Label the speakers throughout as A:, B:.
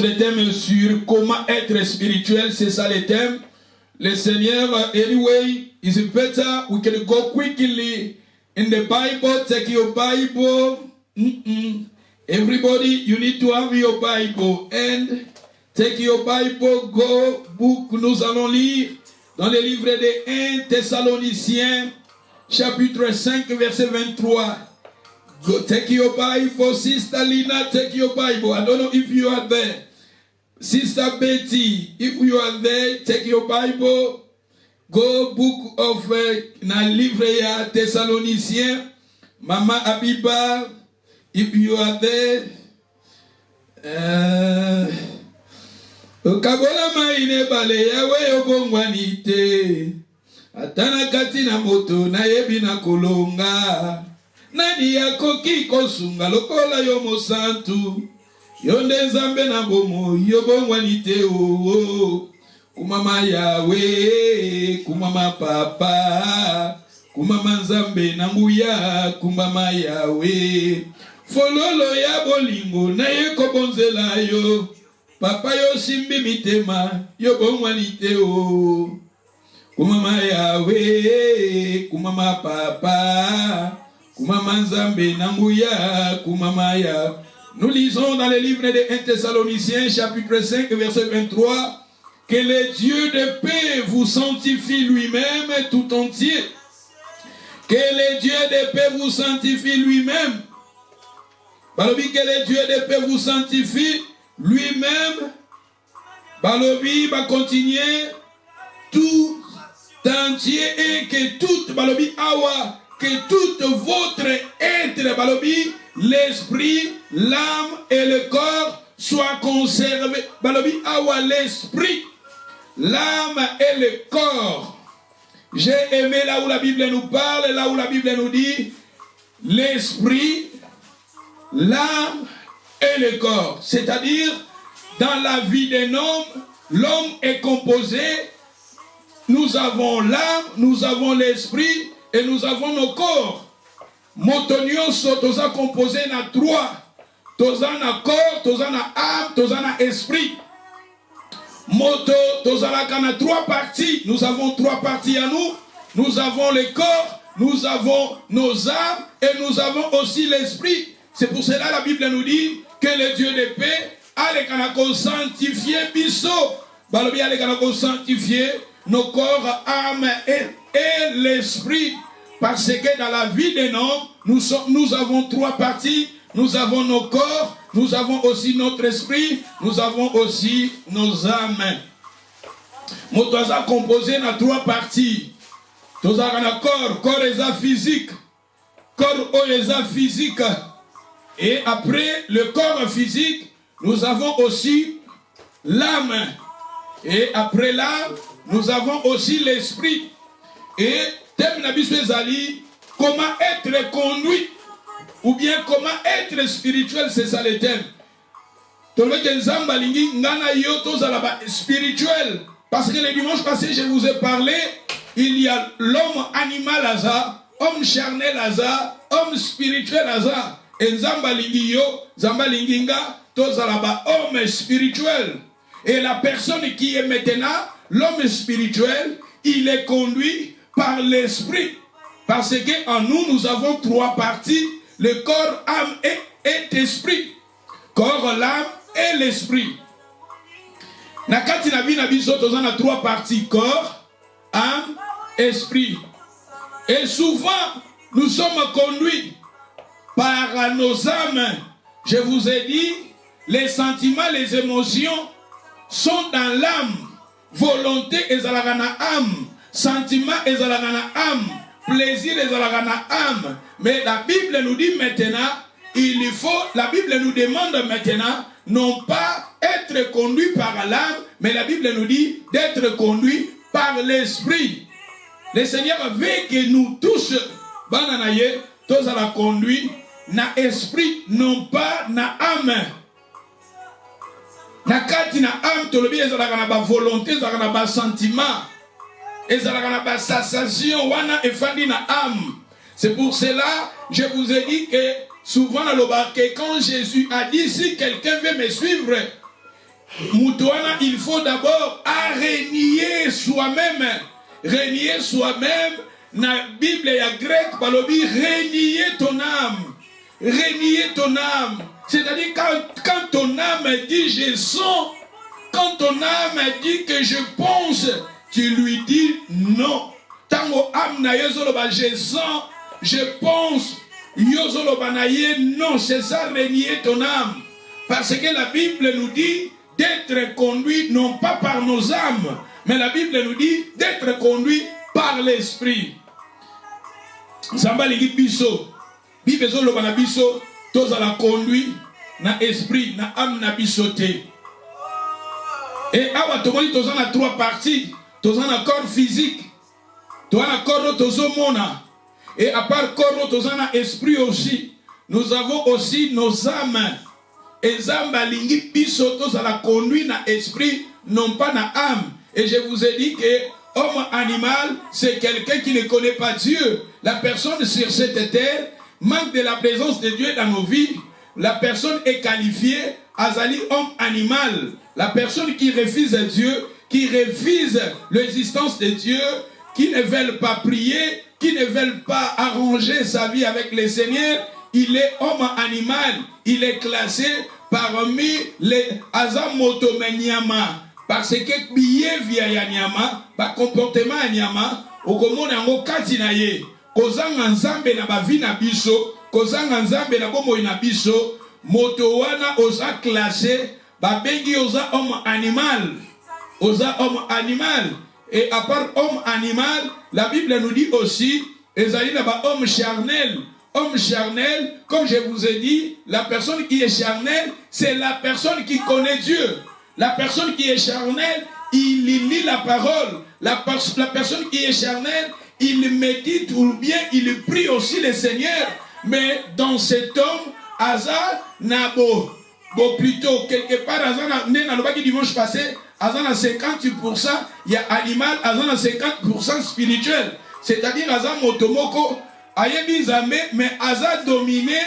A: notre thème sur comment être spirituel, c'est ça le thème. Le Seigneur, anyway, is better. We can go quickly in the Bible. Take your Bible. Everybody, you need to have your Bible. And take your Bible, go book. Nous allons lire dans le livre de 1 Thessaloniciens, chapitre 5, verset 23. Go take your Bible, Sister Lina, take your Bible. I don't know if you are there. Sister Betty, if you are there, take your Bible. Go book of na livre ya Thessaloniciens. Mama Abiba, if you are there. Kabola maine bale yawe obongwanite. Atana kati na moto na yebi na kolonga. Nani yakoki kosunga lokola yo mosantu. Yonde nzambe na bomo yobongwanite o. Kumama yawe, kumama papa. Kumama nzambe na nguya, kumama yawe. Fololo ya bolingo na yeko bonzela yo. Papa yo simbi mitema yobongwanite o. Kumama yawe, kumama papa. Kumama nzambe na nguya, kumama ya. Nous lisons dans le livre de 1 Thessaloniciens, chapitre 5, verset 23, que le Dieu de paix vous sanctifie lui-même tout entier. Que le Dieu de paix vous sanctifie lui-même. Balobi, que le Dieu de paix vous sanctifie lui-même. Balobi va continuer tout entier et que tout, Balobi awa, que tout votre être, Balobi, l'esprit, l'âme et le corps soient conservés. Balobi awa, l'esprit, l'âme et le corps. J'ai aimé là où la Bible nous parle, là où la Bible nous dit l'esprit, l'âme et le corps. C'est-à-dire, dans la vie d'un homme, l'homme est composé, nous avons l'âme, nous avons l'esprit et nous avons nos corps. Motonio so toza composé na trois. Toza na corps, toza na âme, toza na esprit. Moto toza na trois parties. Nous avons trois parties à nous. Nous avons le corps, nous avons nos âmes et nous avons aussi l'esprit. C'est pour cela que la Bible nous dit que le Dieu de paix a les canacos sanctifié biso. Balobi a les canacos sanctifié nos corps, âme et l'esprit. Parce que dans la vie d'un homme, nous avons trois parties. Nous avons nos corps, nous avons aussi notre esprit, nous avons aussi nos âmes. Motoza composé dans trois parties. Toza na corps est physique. Corps est physique. Et après le corps physique, nous avons aussi l'âme. Et après l'âme, nous avons aussi l'esprit. Et thème Nabiso Ezali, comment être conduit ou bien comment être spirituel, c'est ça le thème. Spirituel. Parce que le dimanche passé, je vous ai parlé, il y a l'homme animal à ça, homme charnel à ça, homme spirituel à ça. Et Zambalingi yo, Zambalinginga, tozalaba homme spirituel. Et la personne qui est maintenant l'homme spirituel, il est conduit par l'esprit. Parce qu'en nous, nous avons trois parties, le corps, âme et esprit. Corps, l'âme et l'esprit. Nakati nabi nabi soto a trois parties, corps, âme, esprit. Et souvent, nous sommes conduits par nos âmes. Je vous ai dit, les sentiments, les émotions sont dans l'âme. Volonté est dans l'âme. Sentiment est dans l'âme. Plaisir est dans l'âme. Mais la Bible nous dit maintenant, la Bible nous demande maintenant, non pas être conduit par l'âme, mais la Bible nous dit d'être conduit par l'esprit. Le Seigneur veut que nous tous, bananaye, tous à la conduite, na esprit, non pas na âme. Na kati na âme, tolobi ezalaka na ba volonté, ezalaka na ba sentiment, ezalaka na ba sensation, wana efandi na âme. C'est pour cela, je vous ai dit que souvent dans le bar, quand Jésus a dit, si quelqu'un veut me suivre, Moutouana, il faut d'abord renier soi-même. Renier soi-même. Na Bible et à grec, balobi, renier ton âme. Renier ton âme. C'est-à-dire quand ton âme dit je sens, quand ton âme dit que je pense, tu lui dis non. Tango âme na yozoloba, je sens, je pense, yozoloba na ye, non, c'est ça renier ton âme. Parce que la Bible nous dit d'être conduit non pas par nos âmes, mais la Bible nous dit d'être conduit par l'esprit. Samba lingi biso, Bible zoloba na biso, tous à la conduit na esprit, na âme na bisoté. Et awa tomoni tous en a trois parties, tous en a corps physique, tous en a corps tosomona, et à part corps tous en a esprit aussi. Nous avons aussi nos âmes. Et âmes balingi biso tous à la conduit na esprit, non pas na âme. Et je vous ai dit que homme animal, c'est quelqu'un qui ne connaît pas Dieu. La personne sur cette terre manque de la présence de Dieu dans nos vies. La personne est qualifiée azali homme animal. La personne qui refuse Dieu, qui refuse l'existence de Dieu, qui ne veut pas prier, qui ne veut pas arranger sa vie avec le Seigneur, il est homme animal. Il est classé parmi les azamotomenyama. Parce que billet via yanyama, ba comportement yanyama, okomona yango kati na ye. Kozanga nzambe na bavi na biso, kozanga nzambe na bomoi na biso, moto wana oza classé, ba bengi oza homme animal. Oza homme animal. Et à part homme animal, la Bible nous dit aussi, ezali na ba homme charnel. Homme charnel, comme je vous ai dit, la personne qui est charnelle, c'est la personne qui connaît Dieu. La personne qui est charnelle, il lit la parole. La personne qui est charnelle, il médite ou bien il prie aussi le Seigneur. Mais dans cet homme, Asa Nabo, bon plutôt quelque part, Asa n'a dimanche passé, Asa n'a 58%, il y a animal, Asa n'a 50% spirituel. C'est-à-dire Asa Motomoko, Ayebi Zame, mais Asa dominé,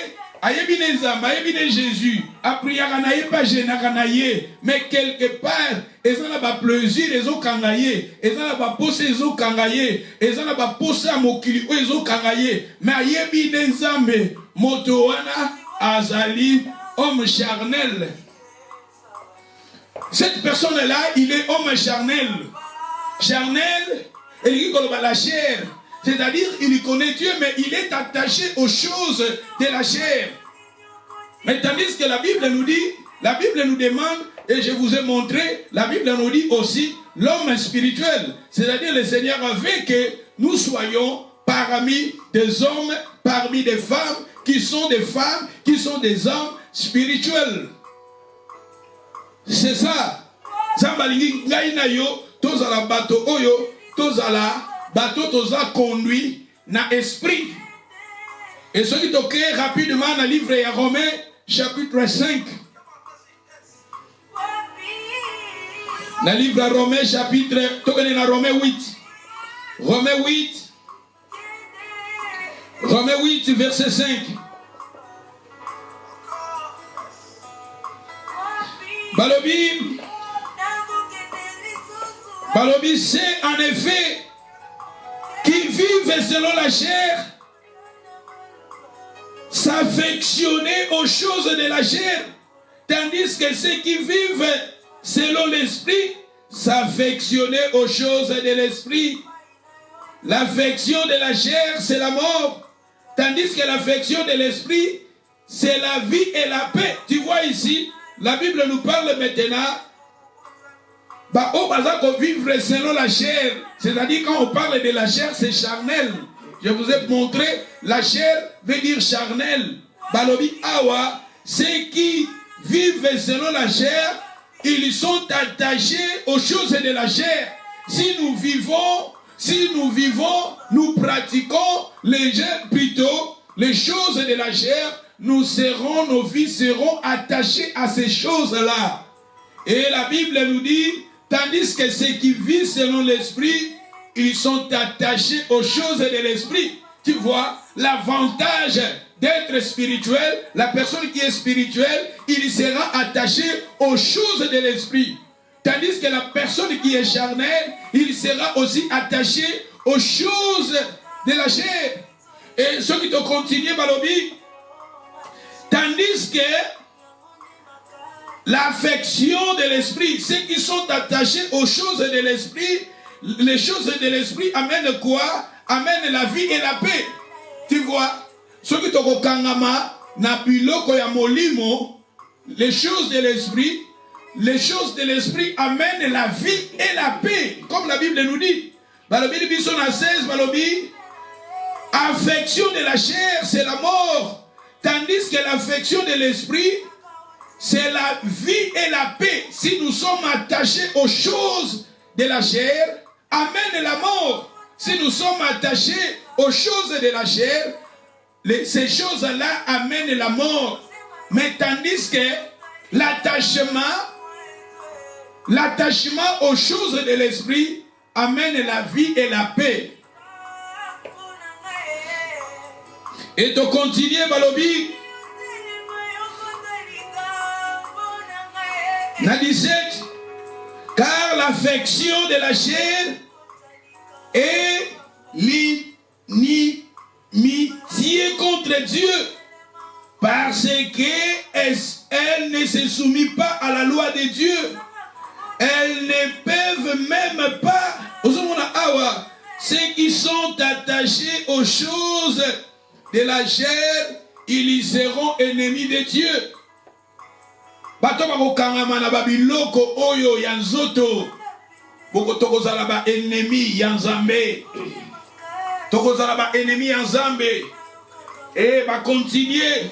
A: Ayebi Nezama, Ayebi ne Jésus, après Yaranaye, pas Génaranaye, mais quelque part, ils ont pas plaisir, ils ont kangaye, ils ont pas posé, ils ont kangaye, ils ont pas posé à Mokili, ils ont kangaye, mais Ayebi Nezame, Motowana, Azali, homme charnel. Cette personne-là, il est homme charnel. Charnel, il dit qu'on va la chair. C'est-à-dire, il connaît Dieu, mais il est attaché aux choses de la chair. Mais tandis que la Bible nous dit, la Bible nous demande, et je vous ai montré, la Bible nous dit aussi, l'homme spirituel. C'est-à-dire, le Seigneur veut que nous soyons parmi des hommes, parmi des femmes, qui sont des femmes, qui sont des hommes spirituels. C'est ça. Zambalingi, ngaina yo, toza la bato oyo, toza la bateau toza conduit na esprit. Et ce qui toque rapidement dans le livre de Romains, chapitre 5. Dans le livre de Romains, chapitre, dans Romains 8. Romains 8. Romains 8, verset 5. Balobi, c'est en effet qui vivent selon la chair, s'affectionner aux choses de la chair, tandis que ceux qui vivent selon l'esprit, s'affectionner aux choses de l'esprit. L'affection de la chair, c'est la mort, tandis que l'affection de l'esprit, c'est la vie et la paix. Tu vois ici, la Bible nous parle maintenant vivre selon la chair. C'est-à-dire quand on parle de la chair, c'est charnel. Je vous ai montré, la chair veut dire charnel. Balobi awa, ceux qui vivent selon la chair, ils sont attachés aux choses de la chair. Si nous vivons, nous pratiquons les choses de la chair, nos vies seront attachées à ces choses-là. Et la Bible nous dit, tandis que ceux qui vivent selon l'esprit, ils sont attachés aux choses de l'esprit. Tu vois, l'avantage d'être spirituel, la personne qui est spirituelle, il sera attaché aux choses de l'esprit. Tandis que la personne qui est charnelle, il sera aussi attaché aux choses de la chair. Et ceux qui te continuent, Balobi, tandis que l'affection de l'esprit, ceux qui sont attachés aux choses de l'esprit, les choses de l'esprit amènent quoi? Amènent la vie et la paix. Tu vois, ceux qui te kangama na biloko ya molimo, les choses de l'esprit amènent la vie et la paix, comme la Bible nous dit. Balobi biso na 16, balobi, affection de la chair, c'est la mort, tandis que l'affection de l'esprit, c'est la vie et la paix. Si nous sommes attachés aux choses de la chair, amène la mort. Si nous sommes attachés aux choses de la chair, ces choses-là amènent la mort. Mais tandis que l'attachement aux choses de l'esprit amène la vie et la paix. Et de continuer, Balobi, na 17, car l'affection de la chair est l'inimitié contre Dieu, parce qu'elle ne se soumet pas à la loi de Dieu. Elles ne peuvent même pas, ceux qui sont attachés aux choses de la chair, ils seront ennemis de Dieu. Bato bakokangama na babiloko oyo ya nzoto, boko tokozala ba ennemi ya Nzambe, tokozala ba ennemi ya Nzambe. Et ba continuer,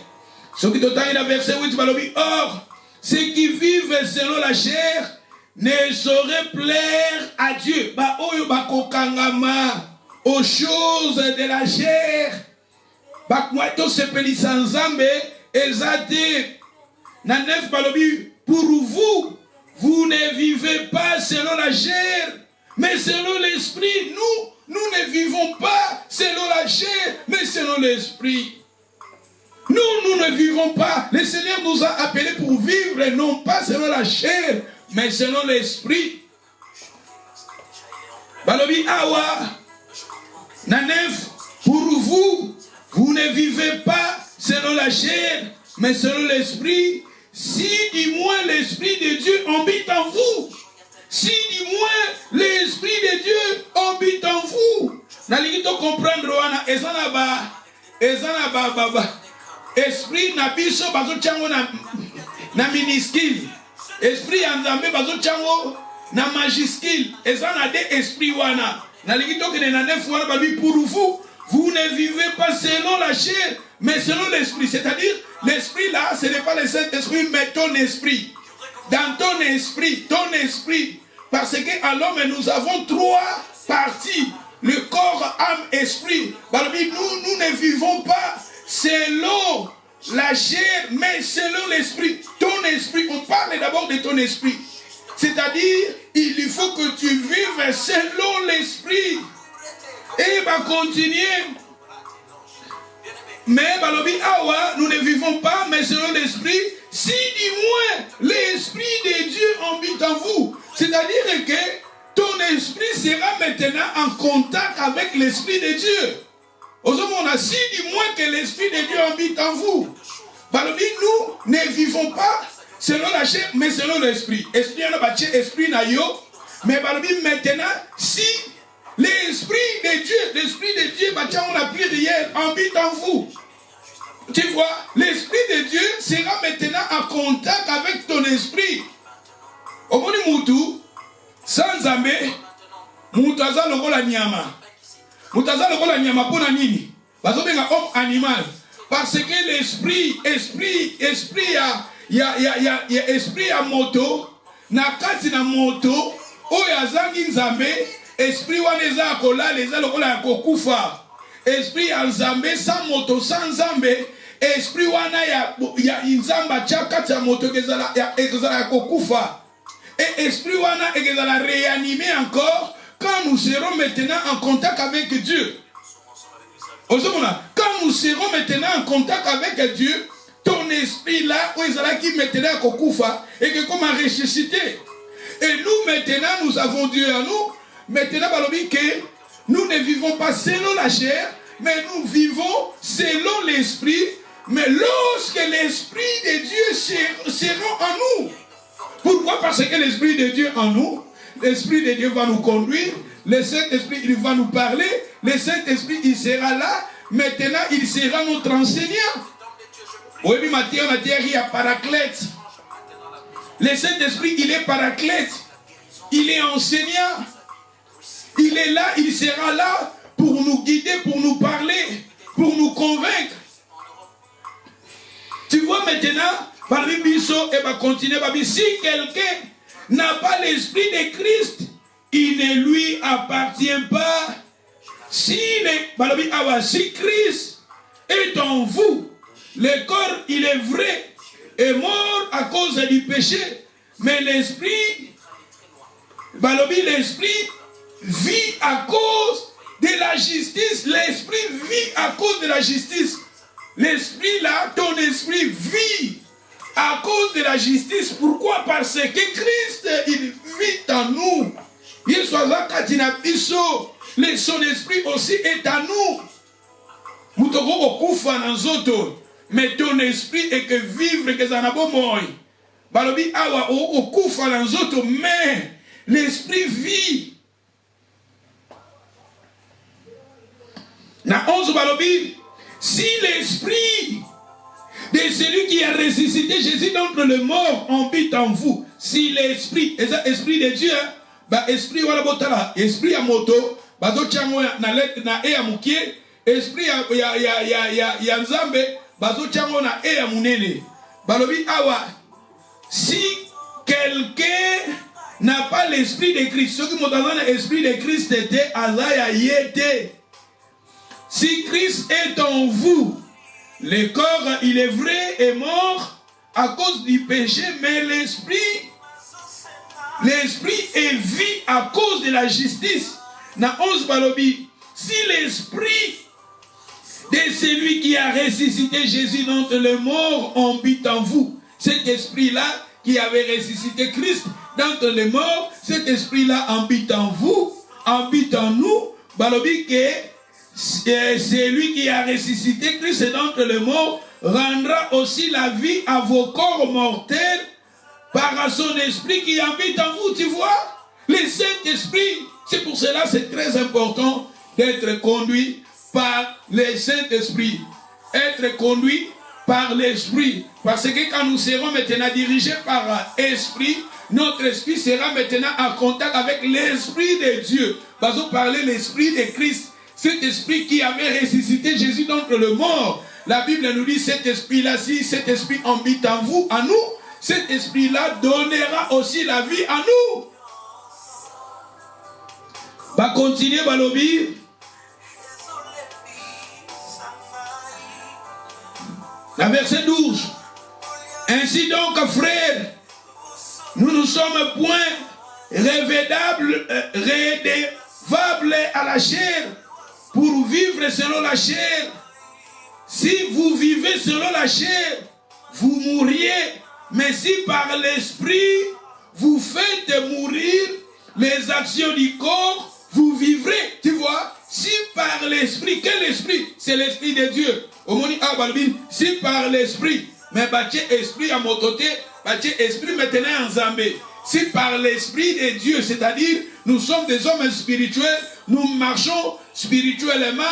A: ce qui totangi na verset 8 balobi, or ceux qui vivent selon la chair ne sauraient plaire à Dieu. Ba oyo bakokangama aux choses de la chair, bakwaito sepelisa Nzambe ezate. Nanef balobi, pour vous, vous ne vivez pas selon la chair, mais selon l'esprit. Nous ne vivons pas selon la chair, mais selon l'esprit. Nous ne vivons pas. Le Seigneur nous a appelés pour vivre, non pas selon la chair, mais selon l'esprit. Balobi awa, Nanef, pour vous, vous ne vivez pas selon la chair, mais selon l'esprit. Si du moins l'Esprit de Dieu habite en vous. Si du moins l'Esprit de Dieu habite en vous. Nalingi to comprendre wana ezana ba esprit na biso bazo chango na miniskile. Esprit ya Nzambe bazo chango na majiskile. Ezana de esprit wana. Nalingi to kene na 9 wana babi pour vous. Vous ne vivez pas selon la chair, mais selon l'esprit. C'est-à-dire, l'esprit là, ce n'est pas le Saint-Esprit, mais ton esprit. Dans ton esprit. Parce qu'à l'homme, nous avons 3 parties. Le corps, âme, esprit. Nous ne vivons pas selon la chair, mais selon l'esprit. Ton esprit, on parle d'abord de ton esprit. C'est-à-dire, il faut que tu vives selon l'esprit. Et va continuer. Mais balobi awa, nous ne vivons pas, mais selon l'esprit. Si du moins l'esprit de Dieu habite en vous, c'est-à-dire que ton esprit sera maintenant en contact avec l'esprit de Dieu. Si du moins que l'esprit de Dieu habite en vous, balobi nous ne vivons pas selon la chair, mais selon l'esprit. Esprit na bache, esprit na yo. Mais balobi maintenant, si l'Esprit de Dieu, on a prié hier, habite en vous. Tu vois, l'Esprit de Dieu sera maintenant en contact avec ton esprit. Au moment où Moutou, sans Zambé, Moutaza le rôle nyama. Moutaza le rôle nyama pour la nini. Parce que c'est homme animal. Parce que l'esprit, il y a esprit à moto, na kati na moto, oyazangi Nzambe. Esprit waneza akola leza lokola kokufa. Esprit ya Nzambe sans moto sans Nzambe. Esprit wana ya Nzamba chaka cha moto kezala ya kokufa. Et esprit wana kezala réanimer encore quand nous serons maintenant en contact avec Dieu. Quand nous serons maintenant en contact avec Dieu, ton esprit là, où il qui maintenant à Kokufa, et que comme à ressuscité. Et nous maintenant, nous avons Dieu à nous. Maintenant, que nous ne vivons pas selon la chair, mais nous vivons selon l'esprit. Mais lorsque l'esprit de Dieu sera en nous. Pourquoi? Parce que l'esprit de Dieu en nous, l'esprit de Dieu va nous conduire, le Saint-Esprit il va nous parler, le Saint-Esprit il sera là, maintenant il sera notre enseignant. Oui, mais Matthieu, on a dit qu'il y a paraclète. Le Saint-Esprit il est paraclète, il est enseignant, il est là, il sera là pour nous guider, pour nous parler, pour nous convaincre. Tu vois maintenant, parmi Bisso, et va continuer, si quelqu'un n'a pas l'esprit de Christ, il ne lui appartient pas. Si Christ est en vous, le corps, il est vrai, est mort à cause du péché, mais l'esprit, l'esprit vit à cause de la justice. L'esprit vit à cause de la justice. L'esprit là, ton esprit vit à cause de la justice. Pourquoi? Parce que Christ, il vit en nous. Son esprit aussi est en nous. Mais ton esprit est que vivre que ça n'a pas moi. Mais l'esprit vit. Na 11 balobi. Si l'esprit de celui qui a ressuscité Jésus d'entre les morts habite en vous, si l'esprit, esprit de Dieu, esprit wala botala, esprit à moto, bazo chango na let na e ya mukie, esprit ya nzambe, bazo chango na e ya munene. Balobi awa, si quelqu'un n'a pas l'esprit de Christ, ceux qui m'ont donné l'esprit de Christ était azaya yete. Si Christ est en vous, le corps, il est vrai, est mort à cause du péché, mais l'esprit est vie à cause de la justice. Na 11 balobi, si l'esprit de celui qui a ressuscité Jésus d'entre les morts habite en vous, cet esprit-là qui avait ressuscité Christ d'entre les morts, cet esprit-là habite en vous, habite en nous, balobi que celui qui a ressuscité Christ d'entre les morts rendra aussi la vie à vos corps mortels par son esprit qui habite en vous. Tu vois, le Saint-Esprit, c'est pour cela c'est très important d'être conduit par le Saint-Esprit. Être conduit par l'Esprit. Parce que quand nous serons maintenant dirigés par l'Esprit, notre esprit sera maintenant en contact avec l'Esprit de Dieu. Parce qu'on parlait l'Esprit de Christ. Cet esprit qui avait ressuscité Jésus d'entre les morts. La Bible nous dit cet esprit-là, si cet esprit habite en vous, en nous, cet esprit-là donnera aussi la vie à nous. Va continuer, Balobi. La verset 12. Ainsi donc, frères, nous ne sommes point redevables à la chair, pour vivre selon la chair. Si vous vivez selon la chair, vous mourriez. Mais si par l'esprit, vous faites mourir les actions du corps, vous vivrez. Tu vois, si par l'esprit, quel esprit? C'est l'esprit de Dieu. Si par l'esprit, mais bâtir esprit à mon côté, bâtir esprit maintenant en Zambé. Si par l'esprit de Dieu, c'est-à-dire, nous sommes des hommes spirituels, nous marchons spirituellement,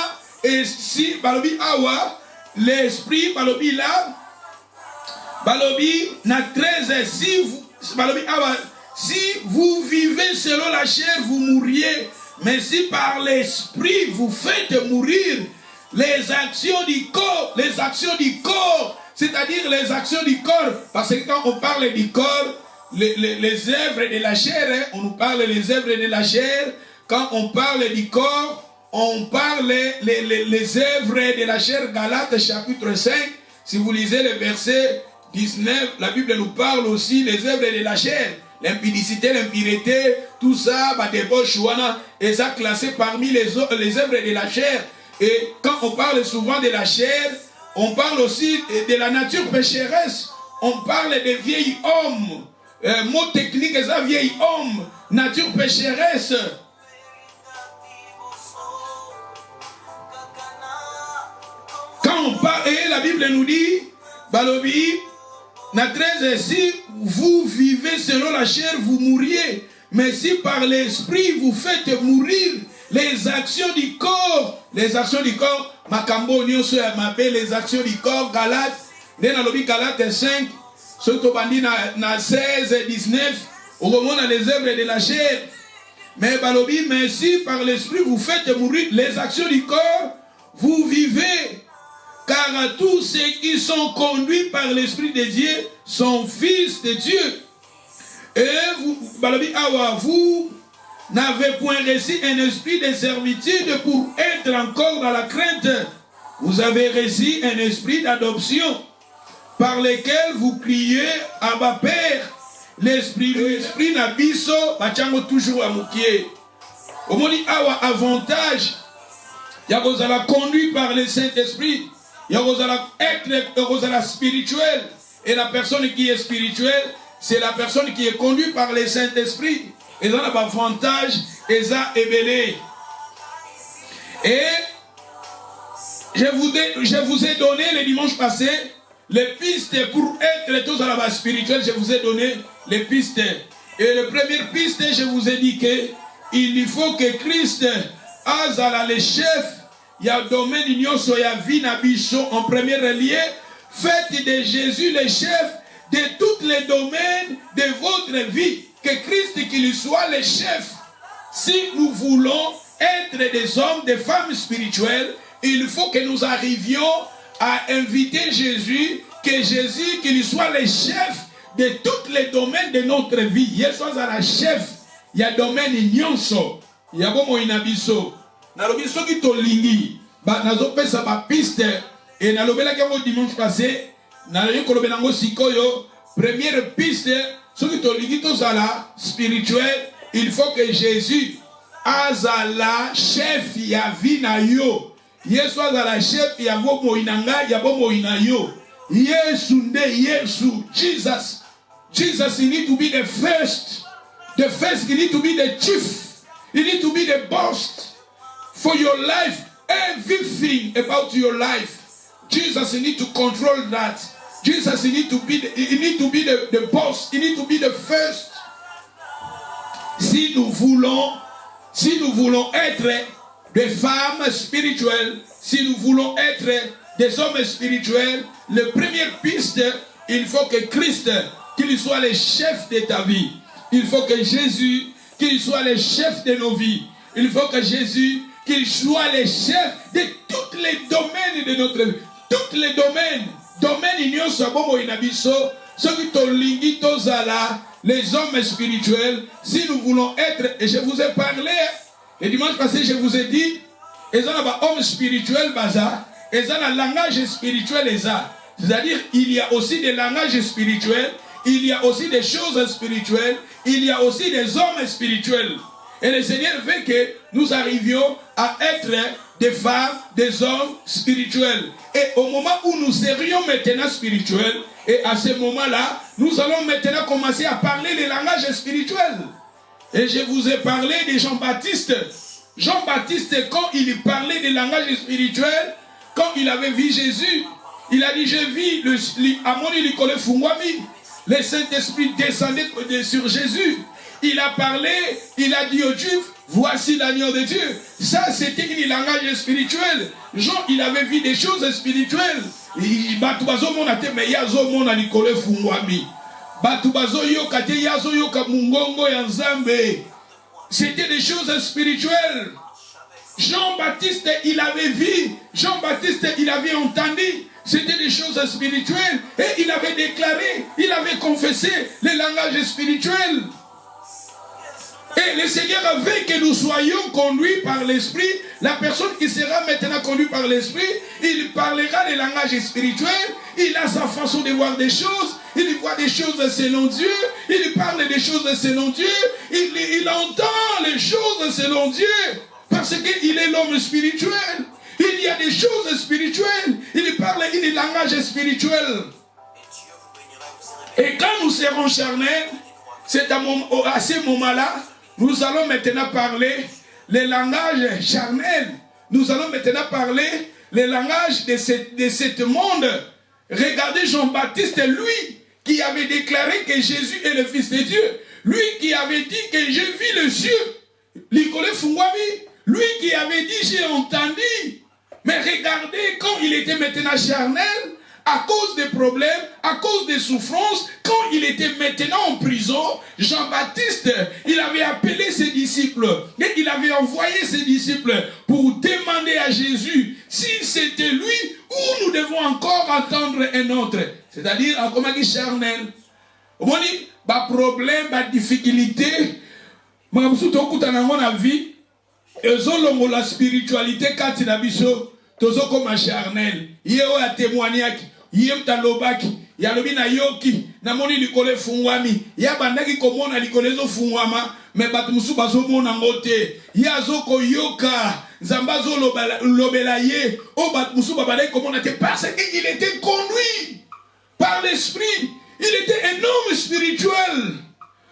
A: et si, balobi awa, l'esprit, balobi là, balobi na 13, si vous, balobi awa, si vous vivez selon la chair, vous mourriez, mais si par l'esprit, vous faites mourir les actions du corps, c'est-à-dire les actions du corps, parce que quand on parle du corps, les œuvres de la chair, on nous parle des œuvres de la chair. Quand on parle du corps, on parle les œuvres de la chair. Galates chapitre 5, si vous lisez le verset 19, la Bible nous parle aussi des œuvres de la chair. L'impudicité, l'impureté, tout ça, débauche, et ça classé parmi les œuvres de la chair. Et quand on parle souvent de la chair, on parle aussi de la nature pécheresse. On parle des vieils hommes. Mot technique, ça, vieil homme, nature pécheresse. Quand on parle, et la Bible nous dit, Balobi, na 13, si vous vivez selon la chair, vous mourriez. Mais si par l'esprit vous faites mourir les actions du corps, les actions du corps, Makambo, Nyoso, Mabe, les actions du corps, Galate, Galate 5, surtout bandi na 16, 19, au moment dans les œuvres de la chair. Mais Balobi, mais si par l'esprit vous faites mourir les actions du corps, vous vivez. Car à tous ceux qui sont conduits par l'Esprit de Dieu sont fils de Dieu. Et vous, Balobi Awa, vous n'avez point reçu un esprit de servitude pour être encore dans la crainte. Vous avez reçu un esprit d'adoption par lequel vous criez Abba Père. L'esprit n'abisso, bachango toujours à moukier. Au moment Awa, avantage, Yagozala conduit par le Saint-Esprit. Yagozala être, Yagozala spirituel. Et la personne qui est spirituelle, c'est la personne qui est conduite par le Saint-Esprit. Et ça a avantage, et ça est belé. Et je vous ai donné le dimanche passé les pistes pour être tous à la base spirituelle. Je vous ai donné les pistes. Et la première piste, je vous ai dit qu'il faut que Christ azala le chef. Il y a domaine d'union soya vie nabiso en premier lieu. Faites de Jésus le chef de tous les domaines de votre vie. Que Christ qu'il soit le chef. Si nous voulons être des hommes, des femmes spirituelles, il faut que nous arrivions à inviter Jésus, que Jésus qu'il soit le chef de tous les domaines de notre vie. Il soit la chef. Il y a domaine nyonso. Il y a bon inabiso. Nalobiso qui tolingi. Ba nazopesa ba piste et nalobela kango dimanche passé. Naloyo kolobenango sikoyo. Première piste, ce qui tolingi tozala spirituel, il faut que Jésus azala chef ya vie na yo. Yesu azala chef ya bomo inanga ya bomo inayo. Yesu nde Yesu. Jesus need to be the first. The first, you need to be the chief. You need to be the boss for your life. Everything about your life. Jesus, you need to control that. Jesus, you need to be the boss. You need to be the first. Si nous voulons être des femmes spirituelles, si nous voulons être des hommes spirituels, la première piste, il faut que Christ, qu'il soit le chef de ta vie. Il faut que Jésus, qu'il soit le chef de nos vies. Il faut que Jésus, qu'il soit le chef de tous les domaines de notre vie. Tous les domaines. Domaine ignon sabomo inabiso. Ceux qui tolingi tozala, les hommes spirituels. Si nous voulons être, et je vous ai parlé, le dimanche passé, je vous ai dit, ils ont un homme spirituel, baza, ils ont un langage spirituel, c'est-à-dire, il y a aussi des langages spirituels. Il y a aussi des choses spirituelles, il y a aussi des hommes spirituels. Et le Seigneur veut que nous arrivions à être des femmes, des hommes spirituels. Et au moment où nous serions maintenant spirituels, et à ce moment-là, nous allons maintenant commencer à parler les langages spirituels. Et je vous ai parlé de Jean-Baptiste. Jean-Baptiste, quand il parlait des langages spirituels, quand il avait vu Jésus, il a dit, je vis à mon ilikole fungwami. Le Saint-Esprit descendait sur Jésus. Il a parlé, il a dit aux Juifs, voici l'agneau de Dieu. Ça, c'était un langage spirituel. Jean, il avait vu des choses spirituelles. C'était des choses spirituelles. Jean-Baptiste, il avait vu. Jean-Baptiste, il avait entendu. C'était des choses spirituelles. Et il avait déclaré, il avait confessé les langages spirituels. Et le Seigneur veut que nous soyons conduits par l'Esprit. La personne qui sera maintenant conduite par l'Esprit, il parlera les langages spirituels. Il a sa façon de voir des choses. Il voit des choses selon Dieu. Il parle des choses selon Dieu. Il entend les choses selon Dieu. Parce qu'il est l'homme spirituel. Il y a des choses spirituelles. Il parle un langage spirituel. Et quand nous serons charnels, c'est à ce moment-là, nous allons maintenant parler les langages charnels. Nous allons maintenant parler les langages de ce monde. Regardez Jean-Baptiste, lui qui avait déclaré que Jésus est le Fils de Dieu. Lui qui avait dit que j'ai vu le ciel. Lui qui avait dit j'ai entendu. Mais regardez quand il était maintenant charnel, à cause des problèmes, à cause des souffrances, quand il était maintenant en prison, Jean-Baptiste, il avait appelé ses disciples et il avait envoyé ses disciples pour demander à Jésus si c'était lui ou nous devons encore entendre un autre. C'est-à-dire, en comment il charnel. On dit, bah problème, bah difficulté, ma vie, la spiritualité quand il a biso, tozo comme charnel. Yeo a témoigné, yem talobaki, yalobi na yoki, na moni likole fungwami, ya bandaki komona likole zo fungwama, me batumusu bazo mona ngote, ya zoko yoka, zambazo lobela ye, o batumusu babale komona te, parce qu'il était conduit par l'esprit, il était un homme spirituel.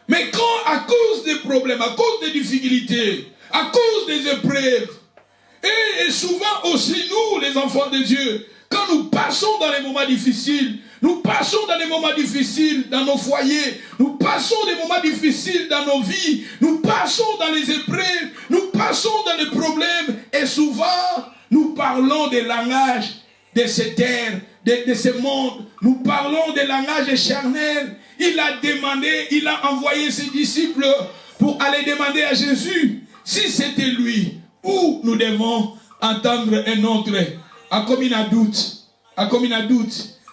A: Mais quand, à cause des problèmes, à cause des difficultés, à cause des épreuves, et souvent aussi nous, les enfants de Dieu, quand nous passons dans les moments difficiles, nous passons dans les moments difficiles dans nos foyers, nous passons des moments difficiles dans nos vies, nous passons dans les épreuves, nous passons dans les problèmes, et souvent, nous parlons des langages de cette terre, de ce monde, nous parlons des langages charnels. Il a demandé, il a envoyé ses disciples pour aller demander à Jésus si c'était lui ou nous devons entendre un autre. A comme il a doute,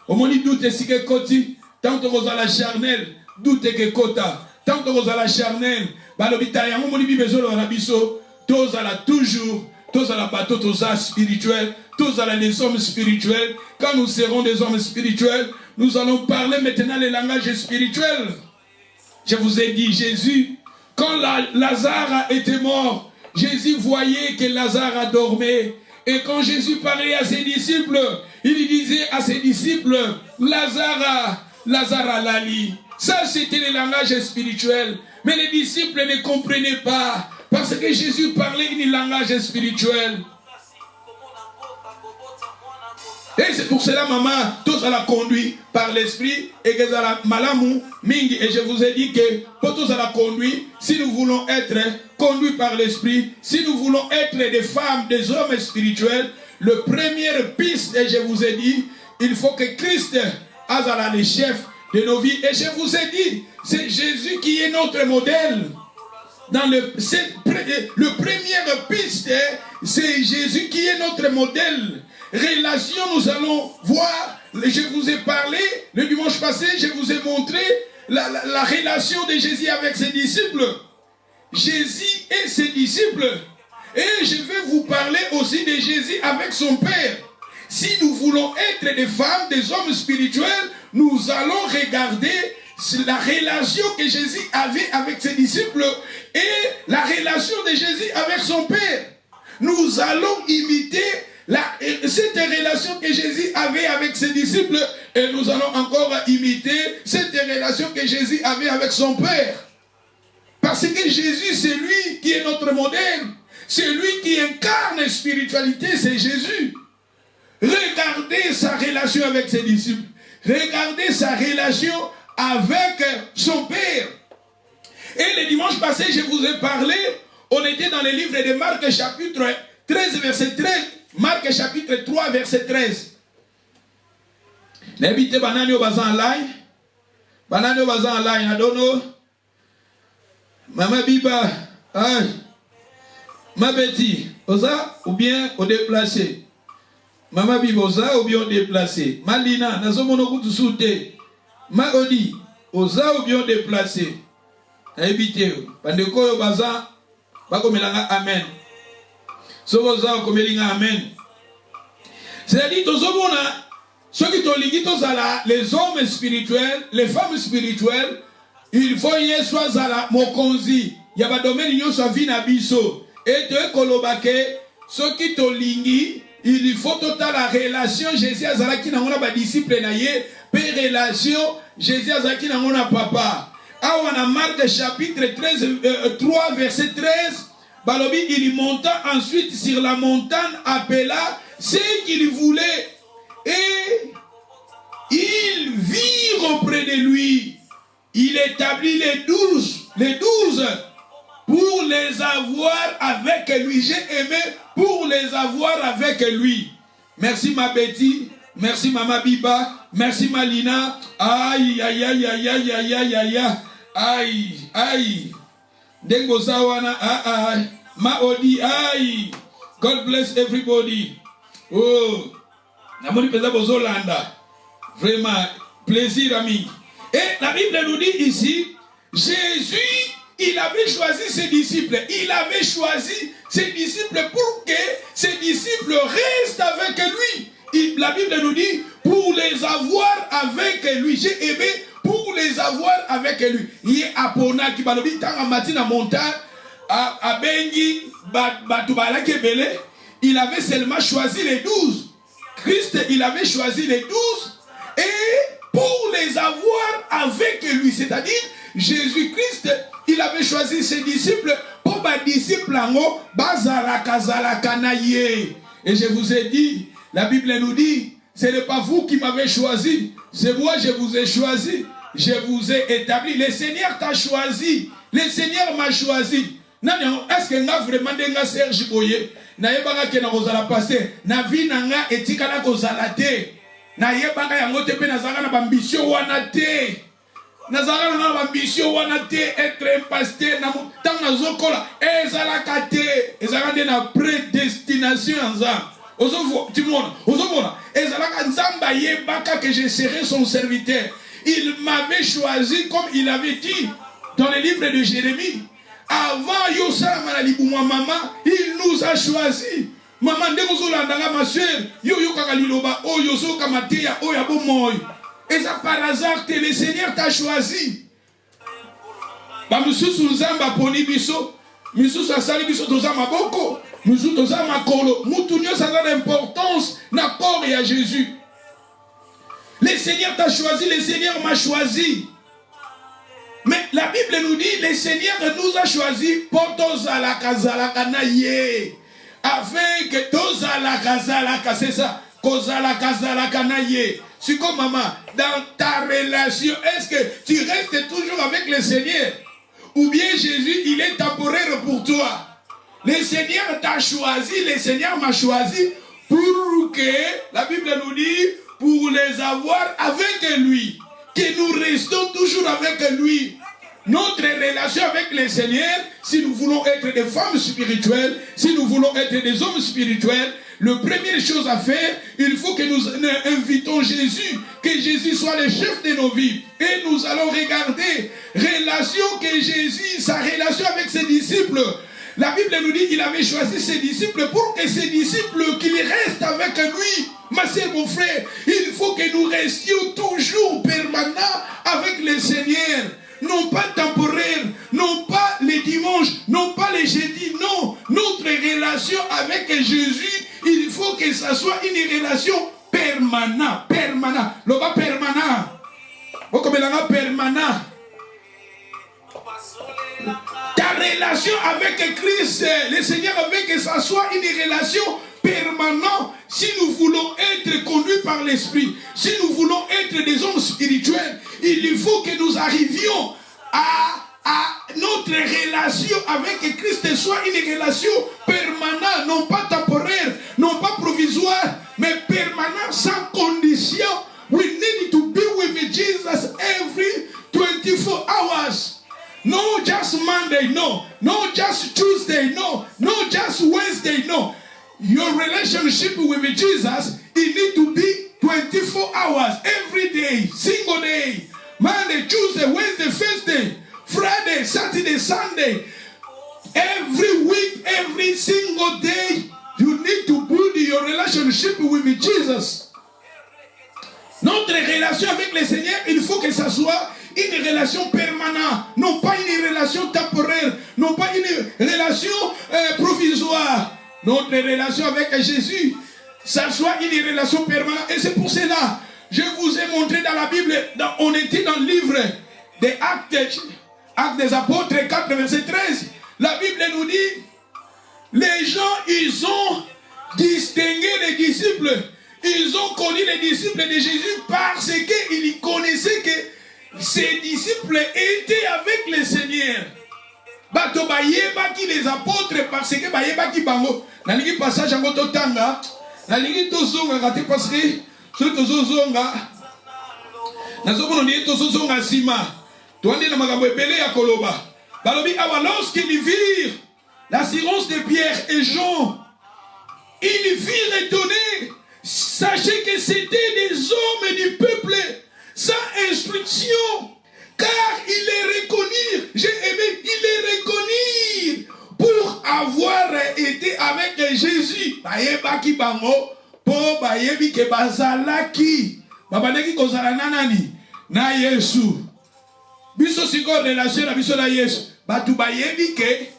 A: au moins il doute si que koti, tant que vous allez charnel, doute que kota, tant que vous allez charnel, balobita yango moni bibezo la rabiso, tous à la toujours, tous à la bateau, tous à spirituel, tous à les hommes spirituels. Quand nous serons des hommes spirituels, nous allons parler maintenant les langages spirituels. Je vous ai dit, Jésus, quand Lazare était mort, Jésus voyait que Lazare a dormi. Et quand Jésus parlait à ses disciples, il disait à ses disciples, Lazare lali. Ça, c'était le langage spirituel. Mais les disciples ne comprenaient pas. Parce que Jésus parlait un langage spirituel. Et c'est pour cela, maman, tous à la conduit par l'esprit et que ça la malamou, mingi. Et je vous ai dit que pour tous à la conduit, si nous voulons être conduits par l'esprit, si nous voulons être des femmes, des hommes spirituels, le première piste, et je vous ai dit, il faut que Christ soit le chef de nos vies. Et je vous ai dit, c'est Jésus qui est notre modèle. Dans le première piste, c'est Jésus qui est notre modèle. Relation, nous allons voir, je vous ai parlé, le dimanche passé, je vous ai montré la relation de Jésus avec ses disciples. Jésus et ses disciples. Et je vais vous parler aussi de Jésus avec son Père. Si nous voulons être des femmes, des hommes spirituels, nous allons regarder la relation que Jésus avait avec ses disciples et la relation de Jésus avec son Père. Nous allons imiter cette relation que Jésus avait avec ses disciples et nous allons encore imiter cette relation que Jésus avait avec son Père. Parce que Jésus, c'est lui qui est notre modèle. C'est lui qui incarne la spiritualité, c'est Jésus. Regardez sa relation avec ses disciples. Regardez sa relation avec son Père. Et le dimanche passé, je vous ai parlé, on était dans le livre de Marc chapitre 13, verset 13. Marc chapitre 3, verset 13. N'habitez banani au bazan lai. Banani au bazan lai, adono. Maman Biba, aïe. Ma Betty, osa ou bien au déplacé. Maman Biba, osa ou bien au déplacé. Malina, nazo monokutu soute. Ma Odi, osa ou bien au déplacé. N'habitez. Pandeko au bazan, bako melanga amen. Soboza komelinga amen. C'est-à-dire, ceux qui sont les hommes spirituels, les femmes spirituelles, il faut y soit zala mokonzi. Il y a pas domaine n'y soit vie na biso. Et te kolobake, ceux qui tolingi, il faut total la relation Jésus azalaki na ngona ba disciple na ye, pe relation Jésus azalaki na ngona papa. Awa na Marc chapitre 3 verset 13, balobi il monta ensuite sur la montagne, appela ceux qu'il voulait et ils virent auprès de lui. Il établit les 12 pour les avoir avec lui. J'ai aimé pour les avoir avec lui. Merci ma Betty, merci Mama Biba, merci Malina. Aïe, aïe, aïe, aïe, aïe, aïe, aïe, aïe, aïe, aïe. Dengo Zawana, aïe, Maodi, aïe. God bless everybody. Oh, Namoni Pesa Bozolanda. Vraiment, plaisir, ami. Et la Bible nous dit ici, Jésus, il avait choisi ses disciples. Il avait choisi ses disciples pour que ses disciples restent avec lui. La Bible nous dit, pour les avoir avec lui. J'ai aimé pour les avoir avec lui. Il est Apona qui m'a dit, tant matin à montagne, à Bengi, Batubala Kebele, il avait seulement choisi les 12. Christ, il avait choisi les 12 et pour les avoir avec lui. C'est-à-dire, Jésus-Christ, il avait choisi ses disciples pour les disciples en Bazalakazalakanaye. Et je vous ai dit, la Bible nous dit, ce n'est pas vous qui m'avez choisi, c'est moi je vous ai choisi, je vous ai établi. Le Seigneur t'a choisi, le Seigneur m'a choisi. Est-ce que nga vraiment denga Serge Boye na yebanga ke na kozala passé na vie na nga etikala kozala te na yebanga yango te pe nazaka na ambition wana te nazaka na ambition wana te être un pasteur na tant nazokola ezalaka te ezalaka de na prédestination ensemble ozovo timona ozomona ezalaka nzamba yebaka que je serai son serviteur. Il m'avait choisi comme il avait dit dans le livre de Jérémie. Avant Yosa Malalibouma maman, il nous a choisi. Maman Ndegozolanda ma soeur, yo kakaliloba, oh yoso kamatea, oh yabo moy. Et ça par hasard, le Seigneur t'a choisi. Ba mususu nzamba poni biso, mususu asali biso toza maboko, mususu toza makolo, mutu nyo ça a l'importance na corps et à Jésus. Le Seigneur t'a choisi, le Seigneur m'a choisi. Mais la Bible nous dit, le Seigneur nous a choisis pour Tozalakazalakanaye. Afin que Tozalakazalaka, c'est ça, Kozalakazalakanaye. C'est comme maman, dans ta relation, est-ce que tu restes toujours avec le Seigneur? Ou bien Jésus, il est temporaire pour toi? Le Seigneur t'a choisi, le Seigneur m'a choisi pour que, la Bible nous dit, pour les avoir avec lui. Que nous restons toujours avec lui. Notre relation avec le Seigneur, si nous voulons être des femmes spirituelles, si nous voulons être des hommes spirituels, la première chose à faire, il faut que nous invitons Jésus, que Jésus soit le chef de nos vies. Et nous allons regarder relation que Jésus, sa relation avec ses disciples. La Bible nous dit qu'il avait choisi ses disciples pour que ses disciples, qu'ils restent avec lui. Ma sœur, mon frère, il faut que nous restions toujours permanents avec le Seigneur. Non pas temporaire, non pas les dimanches, non pas les jeudis, non. Notre relation avec Jésus, il faut que ça soit une relation permanente. Permanente. Le bas permanent. Vous comme permanent. Ta relation avec Christ, le Seigneur veut que ça soit une relation permanente. Si nous voulons être conduits par l'Esprit, si nous voulons être des hommes spirituels, il faut que nous arrivions à notre relation avec Christ soit une relation permanente, non pas temporaire, non pas provisoire, mais permanente, sans condition. We need to be with Jesus every 24 hours. No just Monday, no. No just Tuesday, no. No just Wednesday, no. Your relationship with Jesus, it needs to be 24 hours, every day, single day. Monday, Tuesday, Wednesday, Thursday, Friday, Saturday, Sunday. Every week, every single day, you need to build your relationship with Jesus. Notre relation avec le Seigneur, il faut que ça soit une relation permanente, non pas une relation temporaire, non pas une relation provisoire. Notre relation avec Jésus, ça soit une relation permanente. Et c'est pour cela, je vous ai montré dans la Bible, on était dans le livre des Actes des Apôtres 4, verset 13. La Bible nous dit, les gens, ils ont distingué les disciples. Ils ont connu les disciples de Jésus parce qu'ils connaissaient que ces disciples étaient avec le Seigneur. Bato bayebaki les apôtres parce que bayebaki bango. Nalingi passage en totanga. Nalingi tozonga kate parce que ceux tozonga. Nazomona ni tozonga sima. Toande na makambo ebele ya koloba. Balobi awa lorsqu'ils virent l'assurance de Pierre et Jean, ils furent étonnés. Sachez que c'était des hommes du peuple sans instruction. Car ils les reconnurent, j'ai aimé, ils les reconnurent pour avoir été avec Jésus. Bayebaki bango, po bayebi ke bazalaki. Babandeki kozala nanani na Yesu. Biso siko relation na biso na Yesu. Batu bayebi ke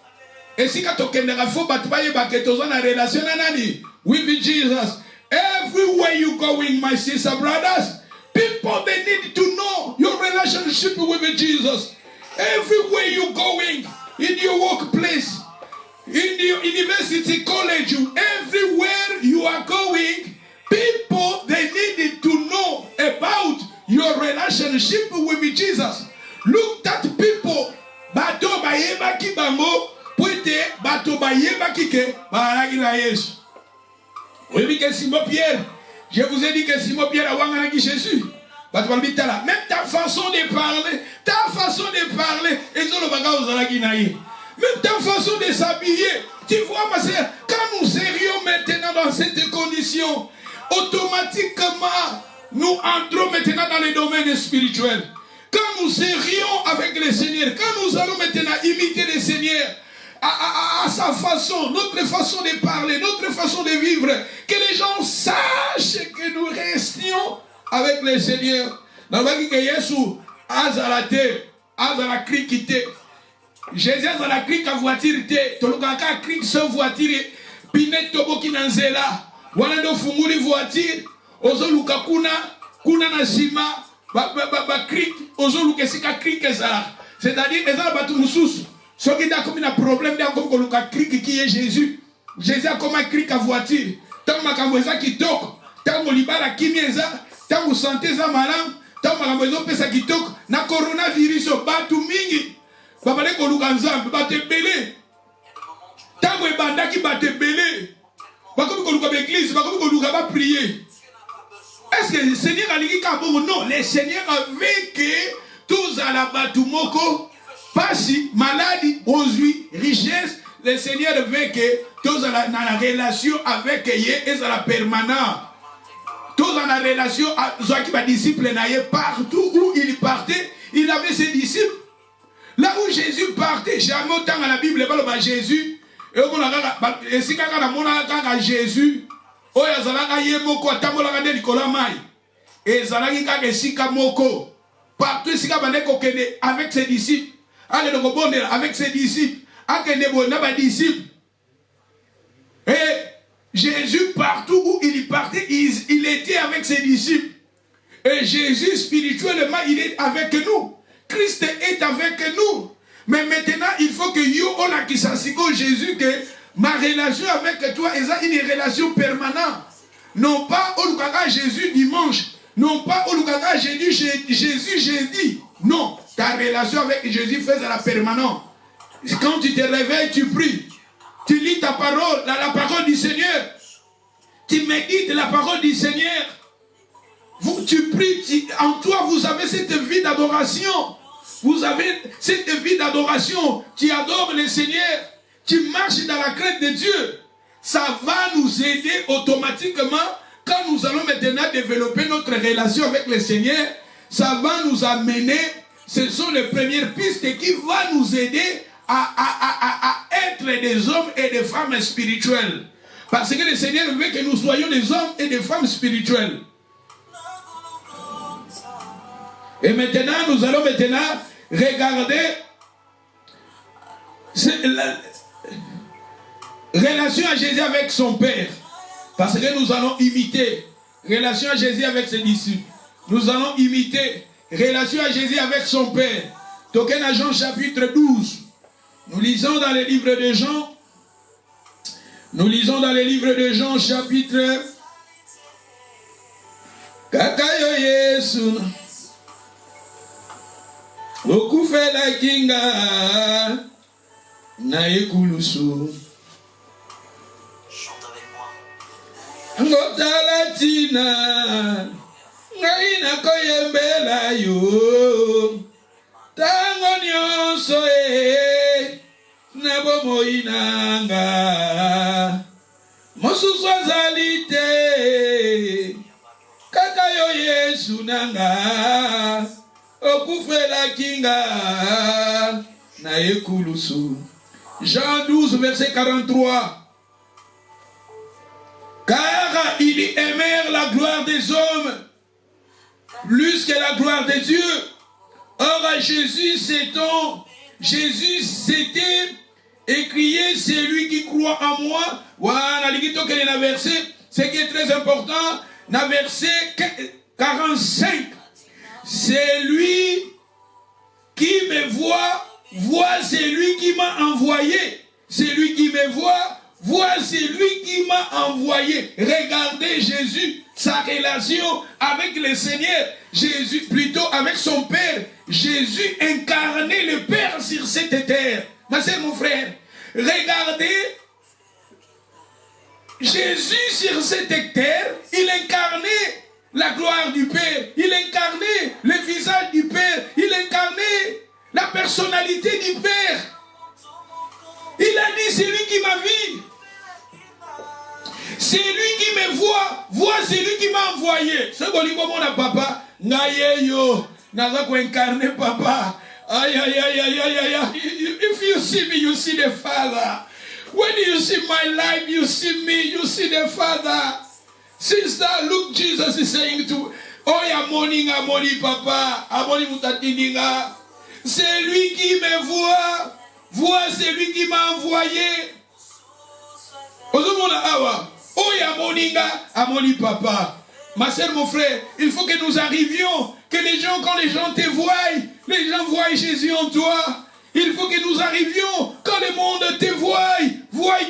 A: esika tokendeka fo batu bayeba ke toza na relation na nani with Jesus. Everywhere you going, my sister, brothers, people, they need to know your relationship with Jesus. Everywhere you going, in your workplace, in your university, college, everywhere you are going, people, they need to know about your relationship with Jesus. Look at people. Bato bayeba ki bango, puite bato bayeba ki ke baragi na Yesu. Oui, que Simon Pierre, je vous ai dit que Simon Pierre a wangana Jésus. Même ta façon de parler, même ta façon de s'habiller. Tu vois, ma sœur, quand nous serions maintenant dans cette condition, automatiquement, nous entrons maintenant dans les domaines spirituels. Quand nous serions avec le Seigneur, quand nous allons maintenant imiter le Seigneur, à sa façon, notre façon de parler, notre façon de vivre, que les gens sachent que nous restions avec le Seigneur. Dans le cas que Jésus a criquité, Jésus a la crique à voiture, tolokaka crique sans voiture, pinet toboki nanzela, wana do funguli voiture, ozo luka kuna na sima, ba crique, ozo luka sika crique ça. C'est-à-dire les gens batu mususu. Ce qui a comme un problème, comme le cric qui est Jésus. Jésus a comme un cric à voiture. Tant que qui toque, tant que libara qui mieza, tant que santé za malam, tant que maison pesa qui toque, na coronavirus batu mingi. Babale ko lukanzam, bate belé. Tant que banda qui bate belé. Ba comme ko luka l'église, ba comme ko luka ba prier. Est-ce que le Seigneur a dit kabongo? Non, le Seigneur a vu que tous à la batu moko. Pas si maladie, aujourd'hui, richesse, le Seigneur veut que tous dans la relation avec lui et dans la permanence. Tous dans la relation avec les disciples, partout où il partait, il avait ses disciples. Là où Jésus partait, jamais autant dans la Bible, il parle de Jésus. Et si quelqu'un a montré Jésus, il y a moko atambola de Nicolas Mai. Et il y a sika moko. Partout ici avec ses disciples. Avec ses disciples, et Jésus, partout où il partait, il était avec ses disciples. Et Jésus, spirituellement, il est avec nous. Christ est avec nous. Mais maintenant, il faut que Jésus, que ma relation avec toi est une relation permanente. Non pas au Jésus dimanche. Non pas au Jésus jeudi. Non. Ta relation avec Jésus fait la permanente. Quand tu te réveilles, tu pries. Tu lis ta parole, la parole du Seigneur. Tu médites la parole du Seigneur. Tu pries, en toi vous avez cette vie d'adoration. Vous avez cette vie d'adoration. Tu adores le Seigneur. Tu marches dans la crainte de Dieu. Ça va nous aider automatiquement quand nous allons maintenant développer notre relation avec le Seigneur. Ça va nous amener. Ce sont les premières pistes qui vont nous aider à être des hommes et des femmes spirituelles. Parce que le Seigneur veut que nous soyons des hommes et des femmes spirituelles. Et maintenant, nous allons maintenant regarder la relation à Jésus avec son Père. Parce que nous allons imiter relation à Jésus avec ses disciples. Nous allons imiter relation à Jésus avec son Père. Token à Jean chapitre 12. Nous lisons dans les livres de Jean. Nous lisons dans les livres de Jean chapitre Kakayo Yesu Okufela kinga na ekulusu
B: Chante avec moi.
A: Ngotalatina ngai na koyembela yo tango nyonso na bomoi nanga mosusu azali te kaka yo Yesu nanga okufela kinga na ekulusu. Jean 12 verset 43. Car ils aimèrent la gloire des hommes plus que la gloire de Dieu. Or à Jésus s'était écrié, c'est lui qui croit en moi. Voilà, verset, ce qui est très important, dans verset 45, c'est lui qui me voit celui qui m'a envoyé. C'est lui qui me voit celui qui m'a envoyé. Regardez Jésus, sa relation avec le Seigneur. Jésus, plutôt avec son Père. Jésus incarnait le Père sur cette terre. Ma sœur, mon frère, regardez Jésus sur cette terre. Il incarnait la gloire du Père. Il incarnait le visage du Père. Il incarnait la personnalité du Père. Il a dit, c'est lui qui m'a vu. C'est lui qui me voit celui qui m'a envoyé. Ce qu'on dit comme on a papa, Nayeyo, Naza incarné papa. Aïe, aïe, aïe, aïe, aïe, aïe. If you see me, you see the Father. When you see my life, you see me, you see the Father. Sister, look, Jesus is saying to, oh, amoni papa, amoni mutatindinga. C'est lui qui me voit celui qui m'a envoyé. Ozomona awa, oh, amoni papa. Ma soeur, mon frère, il faut que nous arrivions, que les gens, quand les gens te voient, les gens voient Jésus en toi. Il faut que nous arrivions, quand le monde te voient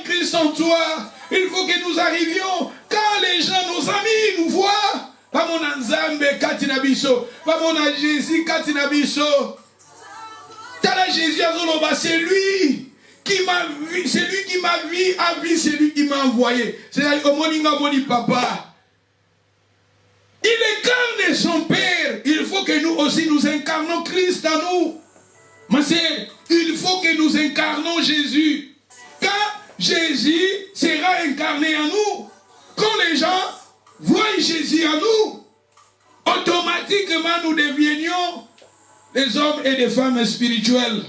A: Christ en toi. Il faut que nous arrivions, quand les gens, nos amis, nous voient. Pas mon Nzambe Katinabiso, pas mon Jésus Katinabiso. Tala Jésus Azoloba, c'est lui qui m'a vu, c'est lui qui m'a vu, a vu, c'est lui qui m'a envoyé. C'est-à-dire, Moni papa. Il incarne son Père. Il faut que nous aussi nous incarnons Christ en nous. Mais il faut que nous incarnons Jésus. Quand Jésus sera incarné en nous, quand les gens voient Jésus en nous, automatiquement nous devenions des hommes et des femmes spirituels.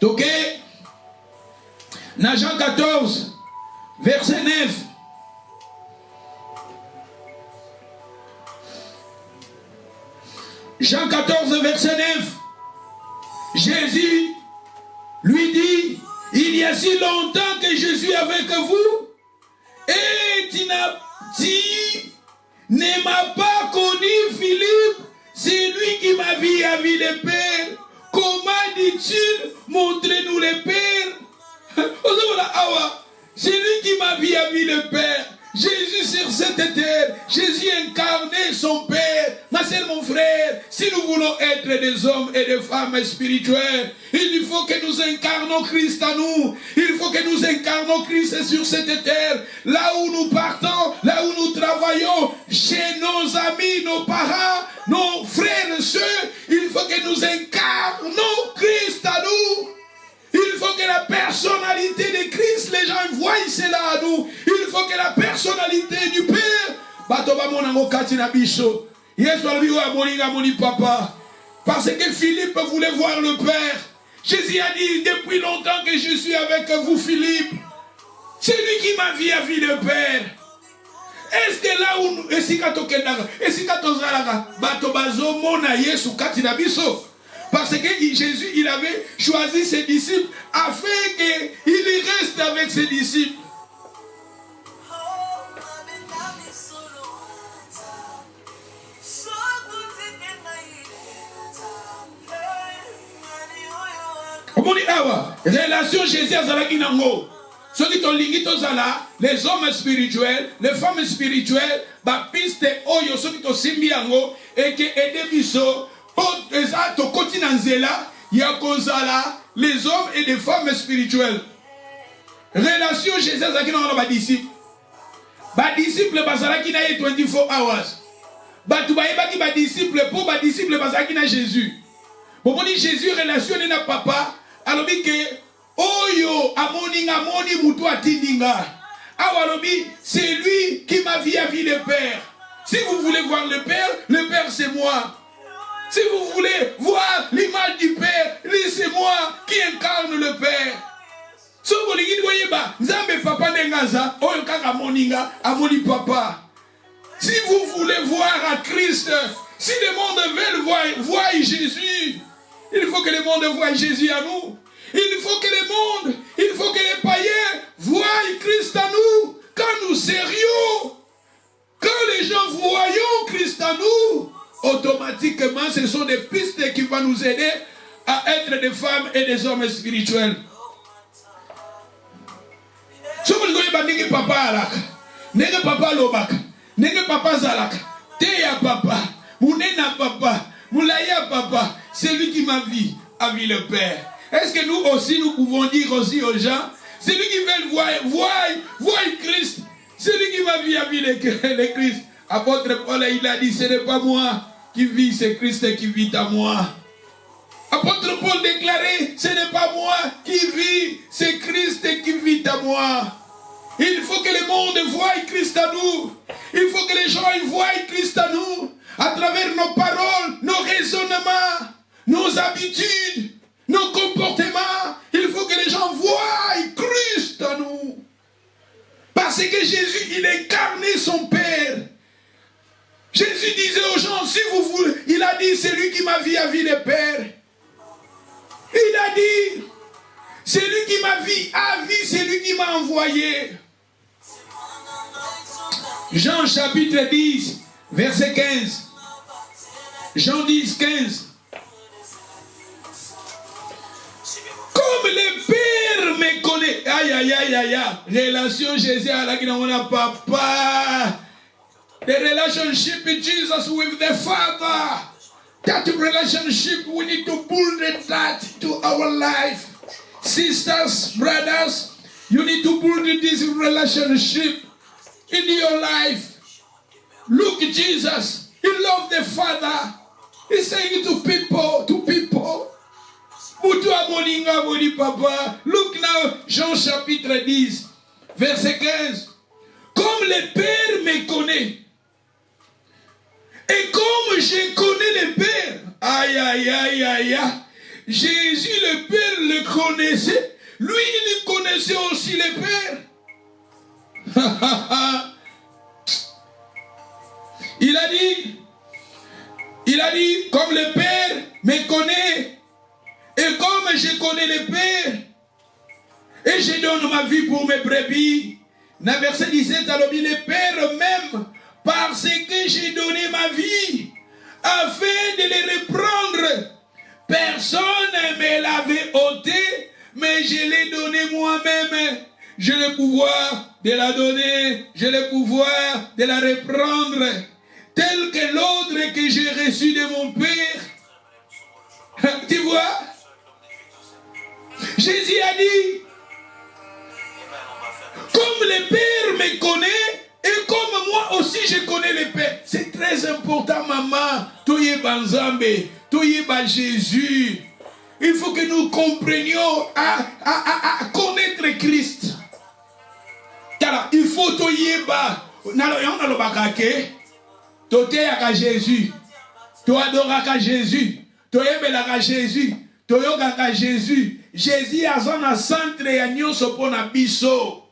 A: Ok? Dans Jean 14, verset 9. Jean 14, verset 9. Jésus lui dit, il y a si longtemps que je suis avec vous, et tu ne m'as pas connu, Philippe, c'est lui qui m'a vu à vie le Père. Comment dit-il, montrez-nous le Père? C'est lui qui m'a vu à vie le Père. Jésus sur cette terre, Jésus incarnait son Père. Ma sœur, mon frère, si nous voulons être des hommes et des femmes spirituels, il faut que nous incarnons Christ en nous. Il faut que nous incarnons Christ sur cette terre. Là où nous partons, là où nous travaillons, chez nos amis, nos parents, nos frères et sœurs, il faut que nous incarnons Christ en nous. Il faut que la personnalité de Christ, les gens voient cela à nous. Il faut que la personnalité du Père, parce que Philippe voulait voir le Père. Jésus a dit, depuis longtemps que je suis avec vous, Philippe, c'est lui qui m'a vu à vie le Père. Est-ce que là où parce que Jésus, il avait choisi ses disciples afin qu'il reste avec ses disciples. Comment dit awa? Relation Jésus azalaki nango. Ceux qui ont lingi tozala, les hommes spirituels, les femmes spirituelles, ba piste oyo ceux qui ont simbi yango et que aider biso pour eza to kotina nzela ya kozala les hommes et les femmes spirituelles. Relation Jésus azalaki nango ba disciples. Ba disciples bazalaki na 24 hours. Batu bayebaki ba disciples pour ba disciples bazalaki na Jésus. Bon on dit Jésus relation na papa alobi ke Oyo, amoni mutu atindinga. Awalobi, c'est lui qui m'a vu le Père. Si vous voulez voir le Père c'est moi. Si vous voulez voir l'image du Père, c'est moi qui incarne le Père. Si vous voulez voir Nzambe papa nengaza, oyo kaka moninga, amoni papa. Si vous voulez voir à Christ, si le monde veut voir Jésus, il faut que le monde voie Jésus à nous. Il faut que les païens voient Christ à nous. Quand nous sérieux, quand les gens voyons Christ à nous, automatiquement, ce sont des pistes qui vont nous aider à être des femmes et des hommes spirituels. Si vous voulez papa alaka, nenge papa lobaka, nenge papa zalaka, teya papa, mounena papa, moulaya papa, c'est lui qui m'a vu le Père. Est-ce que nous aussi, nous pouvons dire aussi aux gens, c'est lui qui veut voir Christ, c'est lui qui m'a vu le Christ. Apôtre Paul, il a dit, ce n'est pas moi qui vis, c'est Christ qui vit à moi. Apôtre Paul déclarait, ce n'est pas moi qui vis, c'est Christ qui vit à moi. Il faut que le monde voie Christ à nous. Il faut que les gens voient Christ à nous. À travers nos paroles, nos raisonnements, nos habitudes, nos comportements, il faut que les gens voient Christ en nous. Parce que Jésus, il incarnait son Père. Jésus disait aux gens, si vous voulez, il a dit, c'est lui qui m'a vu le Père. Il a dit, c'est lui qui m'a vu, c'est lui qui m'a envoyé. Jean chapitre 10, verset 15. Jean 10, 15. Comme le Père me connaît. Aïe, aïe, aïe, aïe, aïe. Relation Jésus avec notre papa. The relationship with Jesus with the Father. That relationship, we need to build that to our life. Sisters, brothers, you need to build this relationship in your life. Look, Jesus, he loved the Father. He's saying to people, look now, Jean chapitre 10, verset 15. Comme le Père me connaît, et comme je connais le Père, aïe, aïe, aïe, aïe, aïe, Jésus le Père le connaissait, lui il connaissait aussi le Père. Il a dit, comme le Père me connaît, et comme je connais le Père, et je donne ma vie pour mes brebis. Dans verset 17, alors le Père même, parce que j'ai donné ma vie, afin de les reprendre. Personne ne me l'avait ôté, mais je l'ai donné moi-même. J'ai le pouvoir de la donner, j'ai le pouvoir de la reprendre, tel que l'ordre que j'ai reçu de mon Père. Tu vois? Jésus a dit, comme le Père me connaît, et comme moi aussi je connais le Père. C'est très important, maman. Toyeba Nzambe, Toyeba Jésus. Il faut que nous comprenions à connaître Christ. Car il faut Toyeba. Toyeba Jésus. Toadoraka Jésus. Toyebelaka Jésus. Toyokaka Jésus. Jésus a son centre ya nyonso pona biso.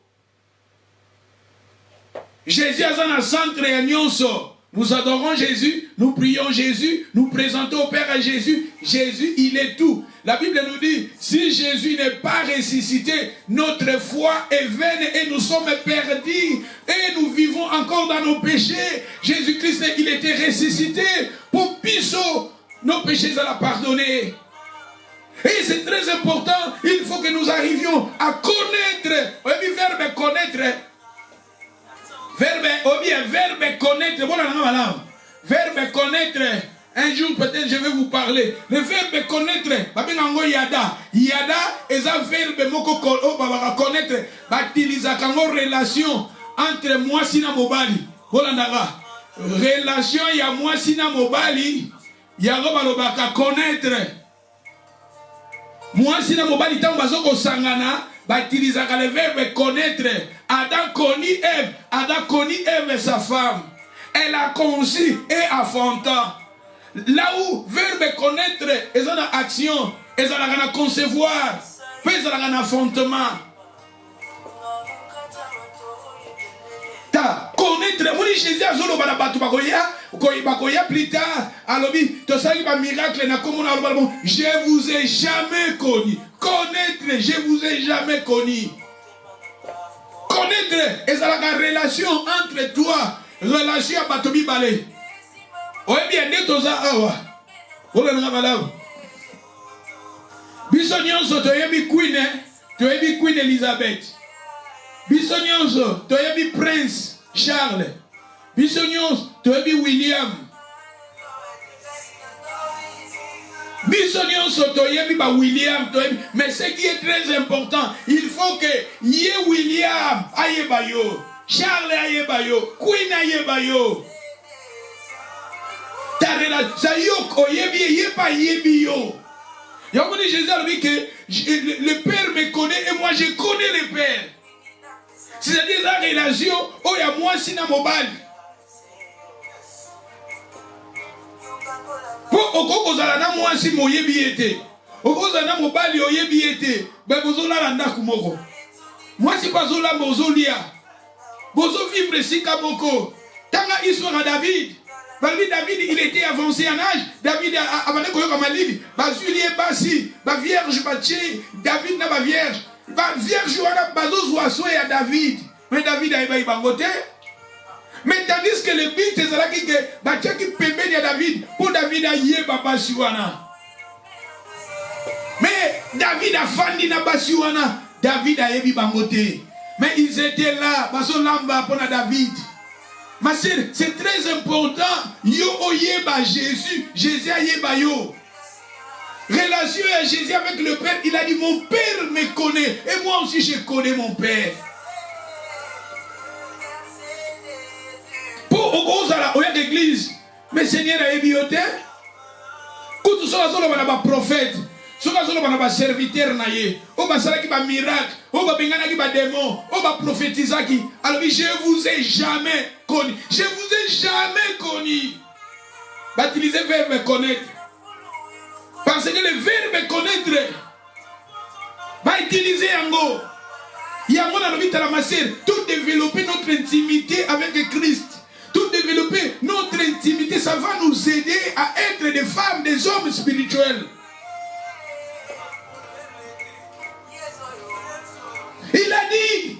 A: Jésus a son centre ya nyonso. Nous adorons Jésus, nous prions Jésus, nous présentons au Père à Jésus. Jésus, il est tout. La Bible nous dit, si Jésus n'est pas ressuscité, notre foi est vaine et nous sommes perdus et nous vivons encore dans nos péchés. Jésus-Christ, il était ressuscité pour pisso nos péchés à la pardonner. Et c'est très important, il faut que nous arrivions à connaître. On dit verbe connaître. Verbe connaître. Voilà, verbe connaître. Un jour peut-être je vais vous parler. Le verbe connaître. Yada. Yada est un verbe moko connaître. Batilisa kango relation entre moi sina mobali. Voilà. Relation ya moi sina mobali. Yago balobaka connaître. Moi sina mobali tant bazoko sangana. Batilisa le verbe connaître. Adam connaît Ève. Adam connaît Ève sa femme. Elle a conçu et affronta. Là où verbe connaître, ils ont une action, ils ont une concevoir, puis ils ont un affrontement. Ta connaître, moi Jésus a zolo bala batu bakoya plus tard, alobi to sali ba miracle na komo na bon, je vous ai jamais connu. Connaître, je vous ai jamais connu. Connaître, ils ont une relation entre toi, relation à batobi balé. Oui, bien, netoza awa. Ola nga malamu. Biso nyonso toyebi Queen Elizabeth. Biso nyonso toyebi Prince Charles. Biso nyonso toyebi William. Biso nyonso toyebi ba William toyebi. Mais ce qui est très important, il faut que yé William ayeba yo, Charles ayeba yo, Queen ayeba yo. Ça yoko yebi yepa yebi yo. Yoko Jésus a dit que le Père me connaît et moi je connais le Père. C'est-à-dire la relation où il y a moi sina mobile. Pour okozala na moi si mo yebi ete. Okozala na mobile yo yebi ete. Ba bozola na ndaku moko. Moi si bazola bozolia. Bozo vivre sika moko. Tanga histoire à David. David, il était avancé en âge. David a koyoka malili. Bazuli et basi. Ba vierge baché. David n'a pas vierge. Ba vierge wana bazozwa soye à David. Mais David a eu bangote. Mais tandis que le but est là qui baché qui pembeni à David. Pour David a yé basi wana. Mais David a fandi na basi wana. David a yebi bangote. Mais ils étaient là. Baso lamba pour David. Ma sœur, c'est très important. Yo oyeba Jésus, Jésus ayeba yo. Relation à Jésus avec le Père, il a dit mon Père me connaît et moi aussi je connais mon Père. Pour au gros ala oya d'église, mais Seigneur a ebioté. Quand tout ça on a prophète, soka on a serviteur naye, on va sala ki ba miracle, on va bengana ki ba démon, on va prophétiser qui. Alors je vous ai jamais connu. Je vous ai jamais connu. Baptiser le verbe connaître. Parce que le verbe connaître va utiliser yango. Yango na lobita la masser. Tout développer notre intimité avec Christ. Tout développer notre intimité, ça va nous aider à être des femmes, des hommes spirituels. Il a dit,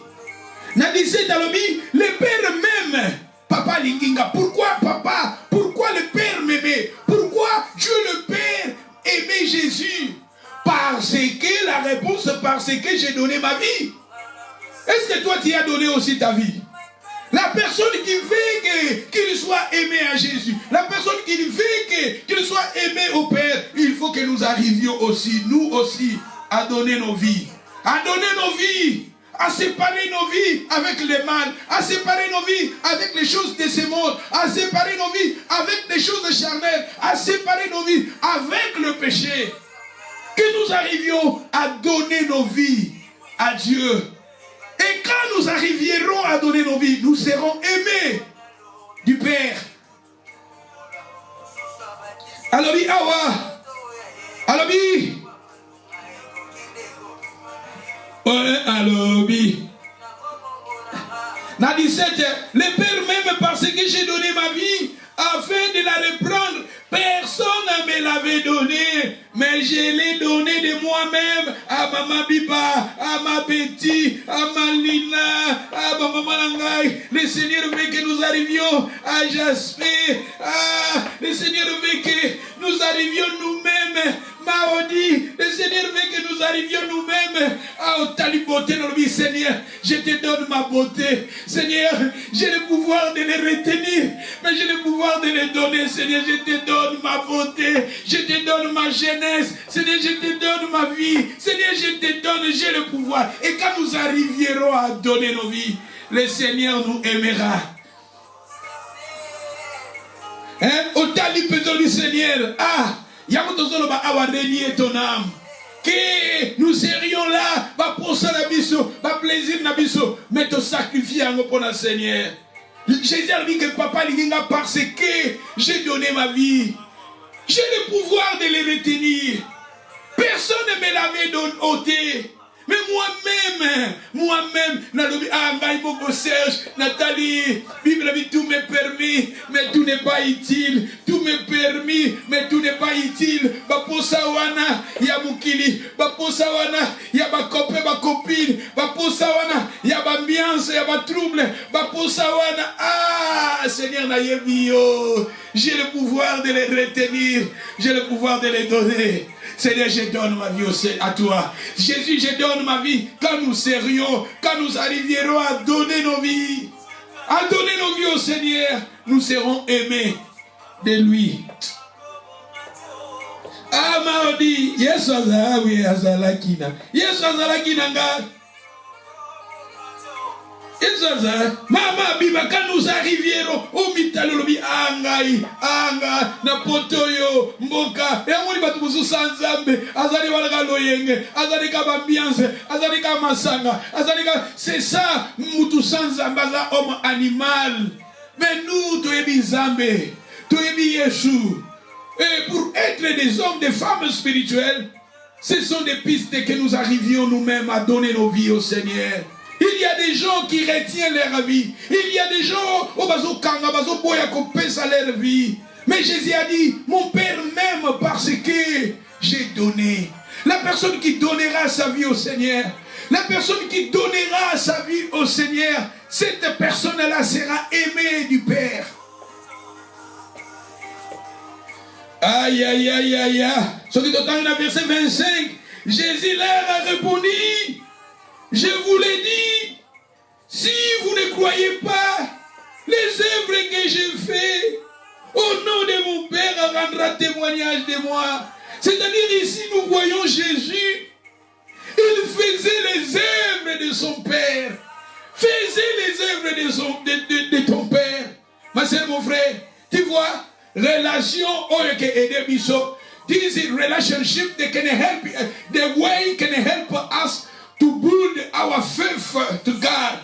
A: n'a dit c'est le Père m'aime. Papa Linginga, pourquoi papa? Pourquoi le Père m'aimait? Pourquoi Dieu le Père aimait Jésus? Parce que la réponse, parce que j'ai donné ma vie. Est-ce que toi tu as donné aussi ta vie? La personne qui veut qu'il soit aimé à Jésus, la personne qui veut qu'il soit aimé au Père, il faut que nous arrivions aussi, nous aussi, à donner nos vies. À donner nos vies, à séparer nos vies avec le mal, à séparer nos vies avec les choses de ce monde, à séparer nos vies avec les choses charnelles, à séparer nos vies avec le péché. Que nous arrivions à donner nos vies à Dieu. Et quand nous arrivierons à donner nos vies, nous serons aimés du Père. Alors, awa. Alors, alobi. Na 17, le Père même parce que j'ai donné ma vie afin de la reprendre. Personne ne me l'avait donné, mais je l'ai donné de moi-même à Maman Biba, à ma petite, à ma Lina, à Maman Langai. Le Seigneur veut que nous arrivions à Jasper. Le Seigneur veut que nous arrivions nous-mêmes. Maudit, le Seigneur nous arrivions nous-mêmes à ta beauté, dans le Seigneur, je te donne ma beauté. Seigneur, j'ai le pouvoir de les retenir, mais j'ai le pouvoir de les donner. Seigneur, je te donne ma beauté, je te donne ma jeunesse. Seigneur, je te donne ma vie. Seigneur, je te donne, j'ai le pouvoir. Et quand nous arriverons à donner nos vies, le Seigneur nous aimera. Hein? Au tali peut du Seigneur. Ah, Yamotozolo va avoir renié ton âme. Que nous serions là, va pour ça la biso, va plaisir na biso, mais te sacrifier en pour le Seigneur. Jésus a dit que papa l'inga parce que j'ai donné ma vie. J'ai le pouvoir de les retenir. Personne ne me l'avait ôté. Mais moi-même, Serge, Nathalie, Bible a dit tout m'est permis, mais tout n'est pas utile. Tout m'est permis, mais tout n'est pas utile. Baposawana, Yabukili, Baposawana, Yabakope, Bakopine, Baposawana, Yabambiance, Yabatrouble, Baposawana. Ah, Seigneur Nayebio, j'ai le pouvoir de les retenir, j'ai le pouvoir de les donner. Seigneur, je donne ma vie à toi. Jésus, je donne ma vie quand nous serions, quand nous arriverons à donner nos vies. À donner nos vies au Seigneur, nous serons aimés de lui. Ah, Mardi, yes, oui, Azalakina. Yes, Azalakina, Mama biba quand nous arrivierons au mitalolobi angai anga na potoyo mboka yango libatu busu sanzambe azali wala loyenge azali ka ambiance azali ka masanga azali ka c'est ça mutu sanzambe za homme animal mais nous toyebi nzambe toyebi Yesu et pour être des hommes des femmes spirituelles ce sont des pistes que nous arrivions nous-mêmes à donner nos vies au Seigneur. Il y a des gens qui retiennent leur vie. Il y a des gens au bazo kanga, bazo boya kopesa leur vie. Mais Jésus a dit, mon Père m'aime parce que j'ai donné. La personne qui donnera sa vie au Seigneur, la personne qui donnera sa vie au Seigneur, cette personne-là sera aimée du Père. Aïe, aïe, aïe, aïe, aïe. Ce qui est dans le verset 25, Jésus leur a répondu, je vous l'ai dit, si vous ne croyez pas, les œuvres que j'ai faites, au nom de mon Père, rendra témoignage de moi. C'est-à-dire ici, nous voyons Jésus, il faisait les œuvres de son Père. Faisait les œuvres de ton Père. Ma soeur, mon frère, tu vois, relation, this is relationship that can help, the way can help us to build our faith to God.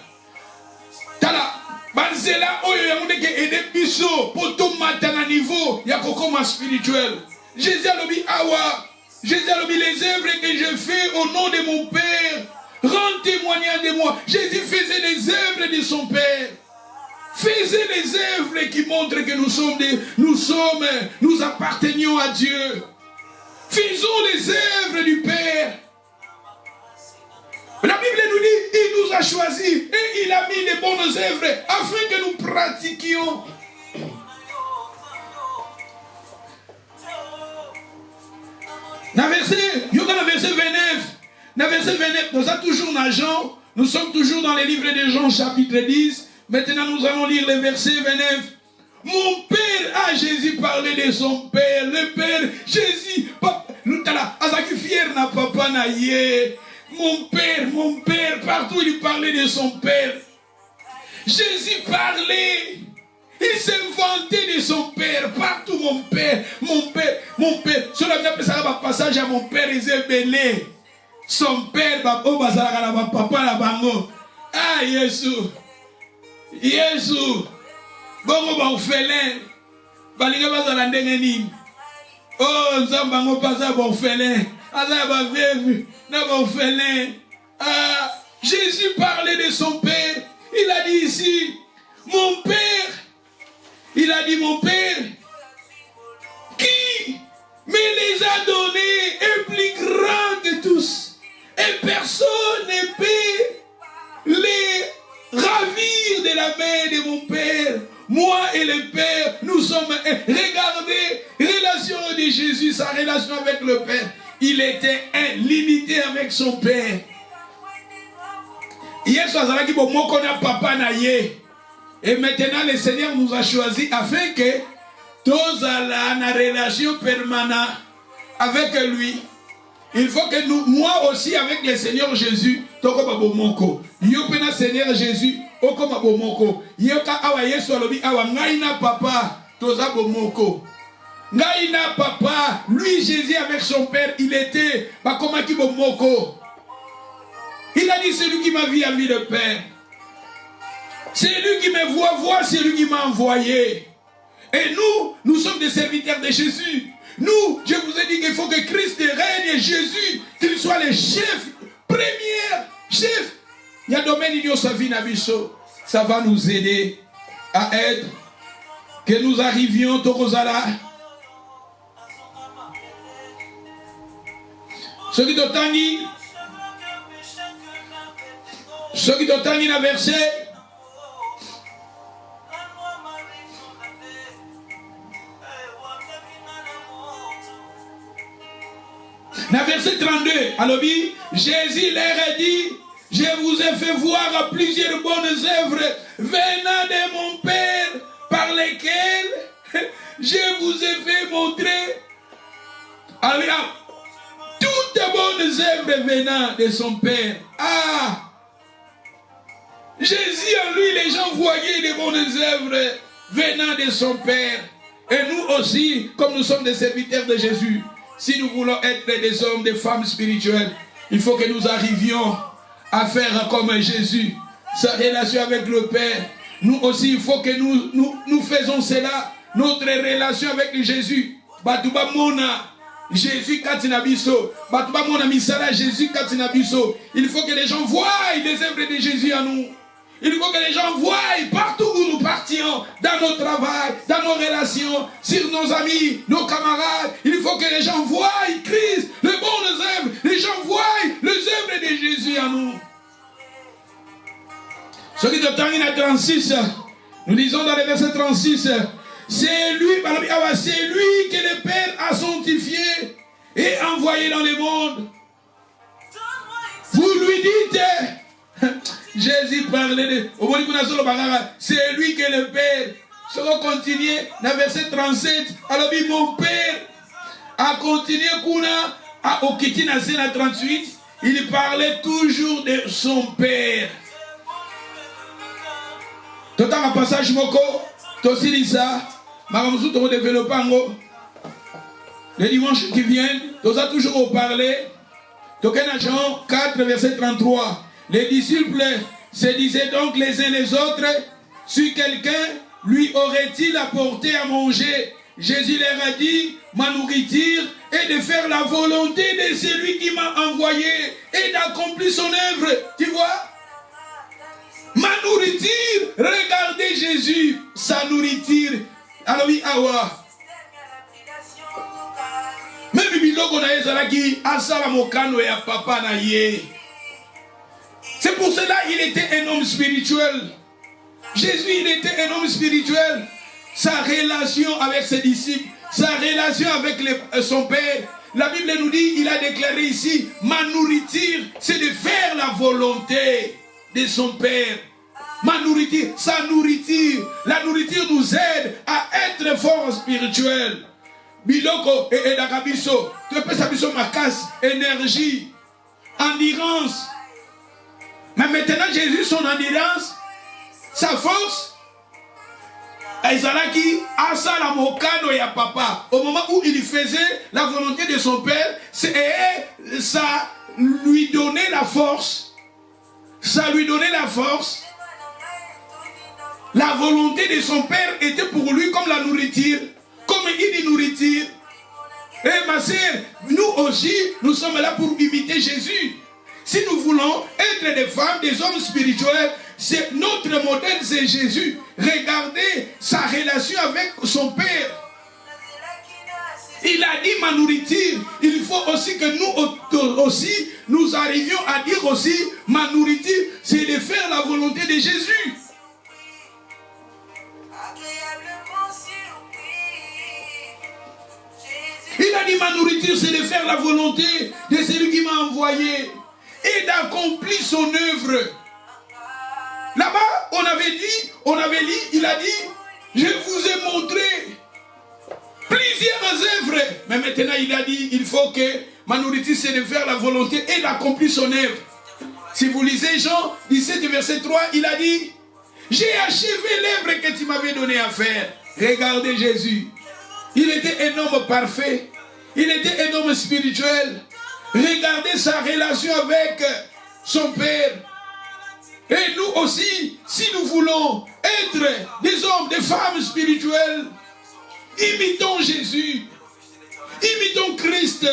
A: Tala, banzela oyo yamune ke ede biso poto matana niveau ya kokoma spirituel. Jésus a lobi awa, Jésus a lobi les œuvres que je fais au nom de mon Père, rend témoignage de moi. Jésus faisait les œuvres de son Père. Faisait les œuvres qui montrent que nous appartenions à Dieu. Faisons les œuvres du Père. La Bible nous dit, il nous a choisis et il a mis les bonnes œuvres afin que nous pratiquions. Dans le verset 29, nous sommes toujours dans Jean, nous sommes toujours dans les livres de Jean chapitre 10. Maintenant nous allons lire le verset 29. Mon Père a Jésus parlé de son Père, le Père Jésus, papa na ye. Mon Père, partout il parlait de son Père. Jésus parlait, il s'inventait de son Père, partout mon Père. Sur la passage à mon Père, il s'est belé. Son Père, papa la bango. Ah, Jésus, bongo ba orphelin, balinga bazala ndenge nini. Oh, nzambango pasa ba orphelin, aza ba veuve. Ah, Jésus parlait de son Père. Il a dit ici, mon Père. Il a dit, mon Père, qui me les a donnés est plus grand que tous. Et personne ne peut les ravir de la main de mon Père. Moi et le Père, nous sommes... Regardez, relation de Jésus, sa relation avec le Père. Il était un l'unité avec son Père. Yesu azalaki bomoko na papa na ye. Et maintenant le Seigneur nous a choisi afin que tozala na relation permanente avec lui. Il faut que nous, moi aussi avec le Seigneur Jésus, tokoma bomoko. Yo pena Seigneur Jésus, okoma bomoko. Yoka awa Yesu alobi awa ngai na papa toza bomoko. Ngai na papa, lui Jésus avec son père, il était bakomaki bomoko. Il a dit celui qui m'a vu a vu le Père. C'est lui qui me voit, c'est lui qui m'a envoyé. Et nous sommes des serviteurs de Jésus. Nous, je vous ai dit qu'il faut que Christ règne et Jésus, qu'il soit le chef, premier chef. Il y a domaine idio sa vie nabiso. Ça va nous aider à être, que nous arrivions au Rosala. Ce qui t'otani na verset. Dans verset 32, alors Jésus leur a dit, je vous ai fait voir plusieurs bonnes œuvres venant de mon Père, par lesquelles je vous ai fait montrer. Alors, toutes bonnes œuvres venant de son Père. Ah! Jésus en lui, les gens voyaient des bonnes œuvres venant de son Père. Et nous aussi, comme nous sommes des serviteurs de Jésus, si nous voulons être des hommes, des femmes spirituelles, il faut que nous arrivions à faire comme Jésus, sa relation avec le Père. Nous aussi, il faut que nous faisons cela, notre relation avec Jésus. Batuba mona, Jésus katinabiso, batuba mona misala Jésus katinabiso. Il faut que les gens voient les œuvres de Jésus en nous. Il faut que les gens voient partout où nous partions, dans nos travail, dans nos relations, sur nos amis, nos camarades. Il faut que les gens voient Christ, les bonnes œuvres. Les gens voient les œuvres de Jésus en nous. Ce qui termine à 36, nous disons dans le verset 36, c'est lui que le Père a sanctifié et envoyé dans le monde. Vous lui dites... Jésus parlait de... C'est lui que le Père. Si on continue, dans le verset 37, alors mon Père a continué au Kitina 38, il parlait toujours de son Père. Tout un passage moko, aussi dit ça, Maramsou te redéveloppe le dimanche qui vient, tu as toujours parlé. Token Jean 4, verset 33. Les disciples se disaient donc les uns les autres, si quelqu'un lui aurait-il apporté à manger? Jésus leur a dit, ma nourriture est de faire la volonté de celui qui m'a envoyé et d'accomplir son œuvre. Tu vois? Ma nourriture, regardez Jésus, sa nourriture. Alors oui, awa. Même biloko na ezalaki asala mokano ya papa na ye. C'est pour cela qu'il était un homme spirituel. Jésus, il était un homme spirituel. Sa relation avec ses disciples, sa relation avec son Père. La Bible nous dit, il a déclaré ici, ma nourriture, c'est de faire la volonté de son Père. Ma nourriture, sa nourriture. La nourriture nous aide à être fort spirituel. Biloko et Dakabiso, tu peux savoir ma casse, énergie, endurance. Mais maintenant, Jésus, son endurance, sa force, Aïzalaki, Asala Mokano et Papa, au moment où il faisait la volonté de son Père, ça lui donnait la force. Ça lui donnait la force. La volonté de son Père était pour lui comme la nourriture. Comme il dit nourriture. Et ma sœur, nous aussi, nous sommes là pour imiter Jésus. Si nous voulons être des femmes, des hommes spirituels, c'est notre modèle, c'est Jésus. Regardez sa relation avec son Père. Il a dit ma nourriture. Il faut aussi que nous aussi, nous arrivions à dire aussi ma nourriture, c'est de faire la volonté de Jésus. Il a dit ma nourriture, c'est de faire la volonté de celui qui m'a envoyé et d'accomplir son œuvre. Là-bas, on avait dit, il a dit, je vous ai montré plusieurs œuvres. Mais maintenant, il a dit, il faut que ma nourriture, c'est de faire la volonté et d'accomplir son œuvre. Si vous lisez Jean 17, verset 3, il a dit, j'ai achevé l'œuvre que tu m'avais donné à faire. Regardez Jésus. Il était un homme parfait. Il était un homme spirituel. Regardez sa relation avec son Père. Et nous aussi, si nous voulons être des hommes, des femmes spirituelles, imitons Jésus. Imitons Christ.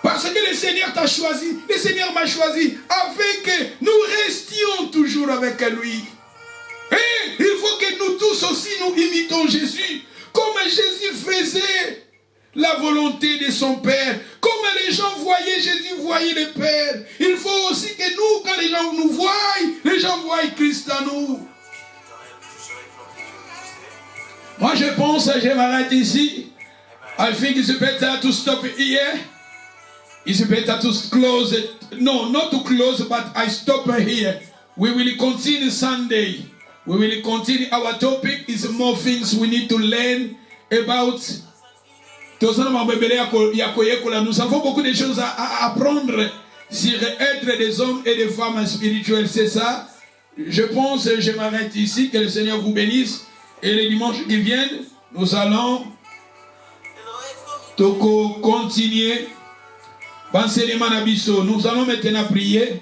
A: Parce que le Seigneur t'a choisi. Le Seigneur m'a choisi. Afin que nous restions toujours avec lui. Et il faut que nous tous aussi nous imitons Jésus. Comme Jésus faisait la volonté de son Père. Comme les gens voyaient Jésus, voyaient le Père. Il faut aussi que nous, quand les gens nous voient, les gens voient Christ en nous. Moi je pense, je m'arrête ici. I think it's better to stop here. It's better to close it. No, not to close, but I stop here. We will continue Sunday. We will continue. Our topic is more things we need to learn about. Nous avons beaucoup de choses à apprendre sur être des hommes et des femmes spirituels. C'est ça. Je pense, je m'arrête ici. Que le Seigneur vous bénisse. Et les dimanches qui viennent, nous allons continuer. Nous allons maintenant prier.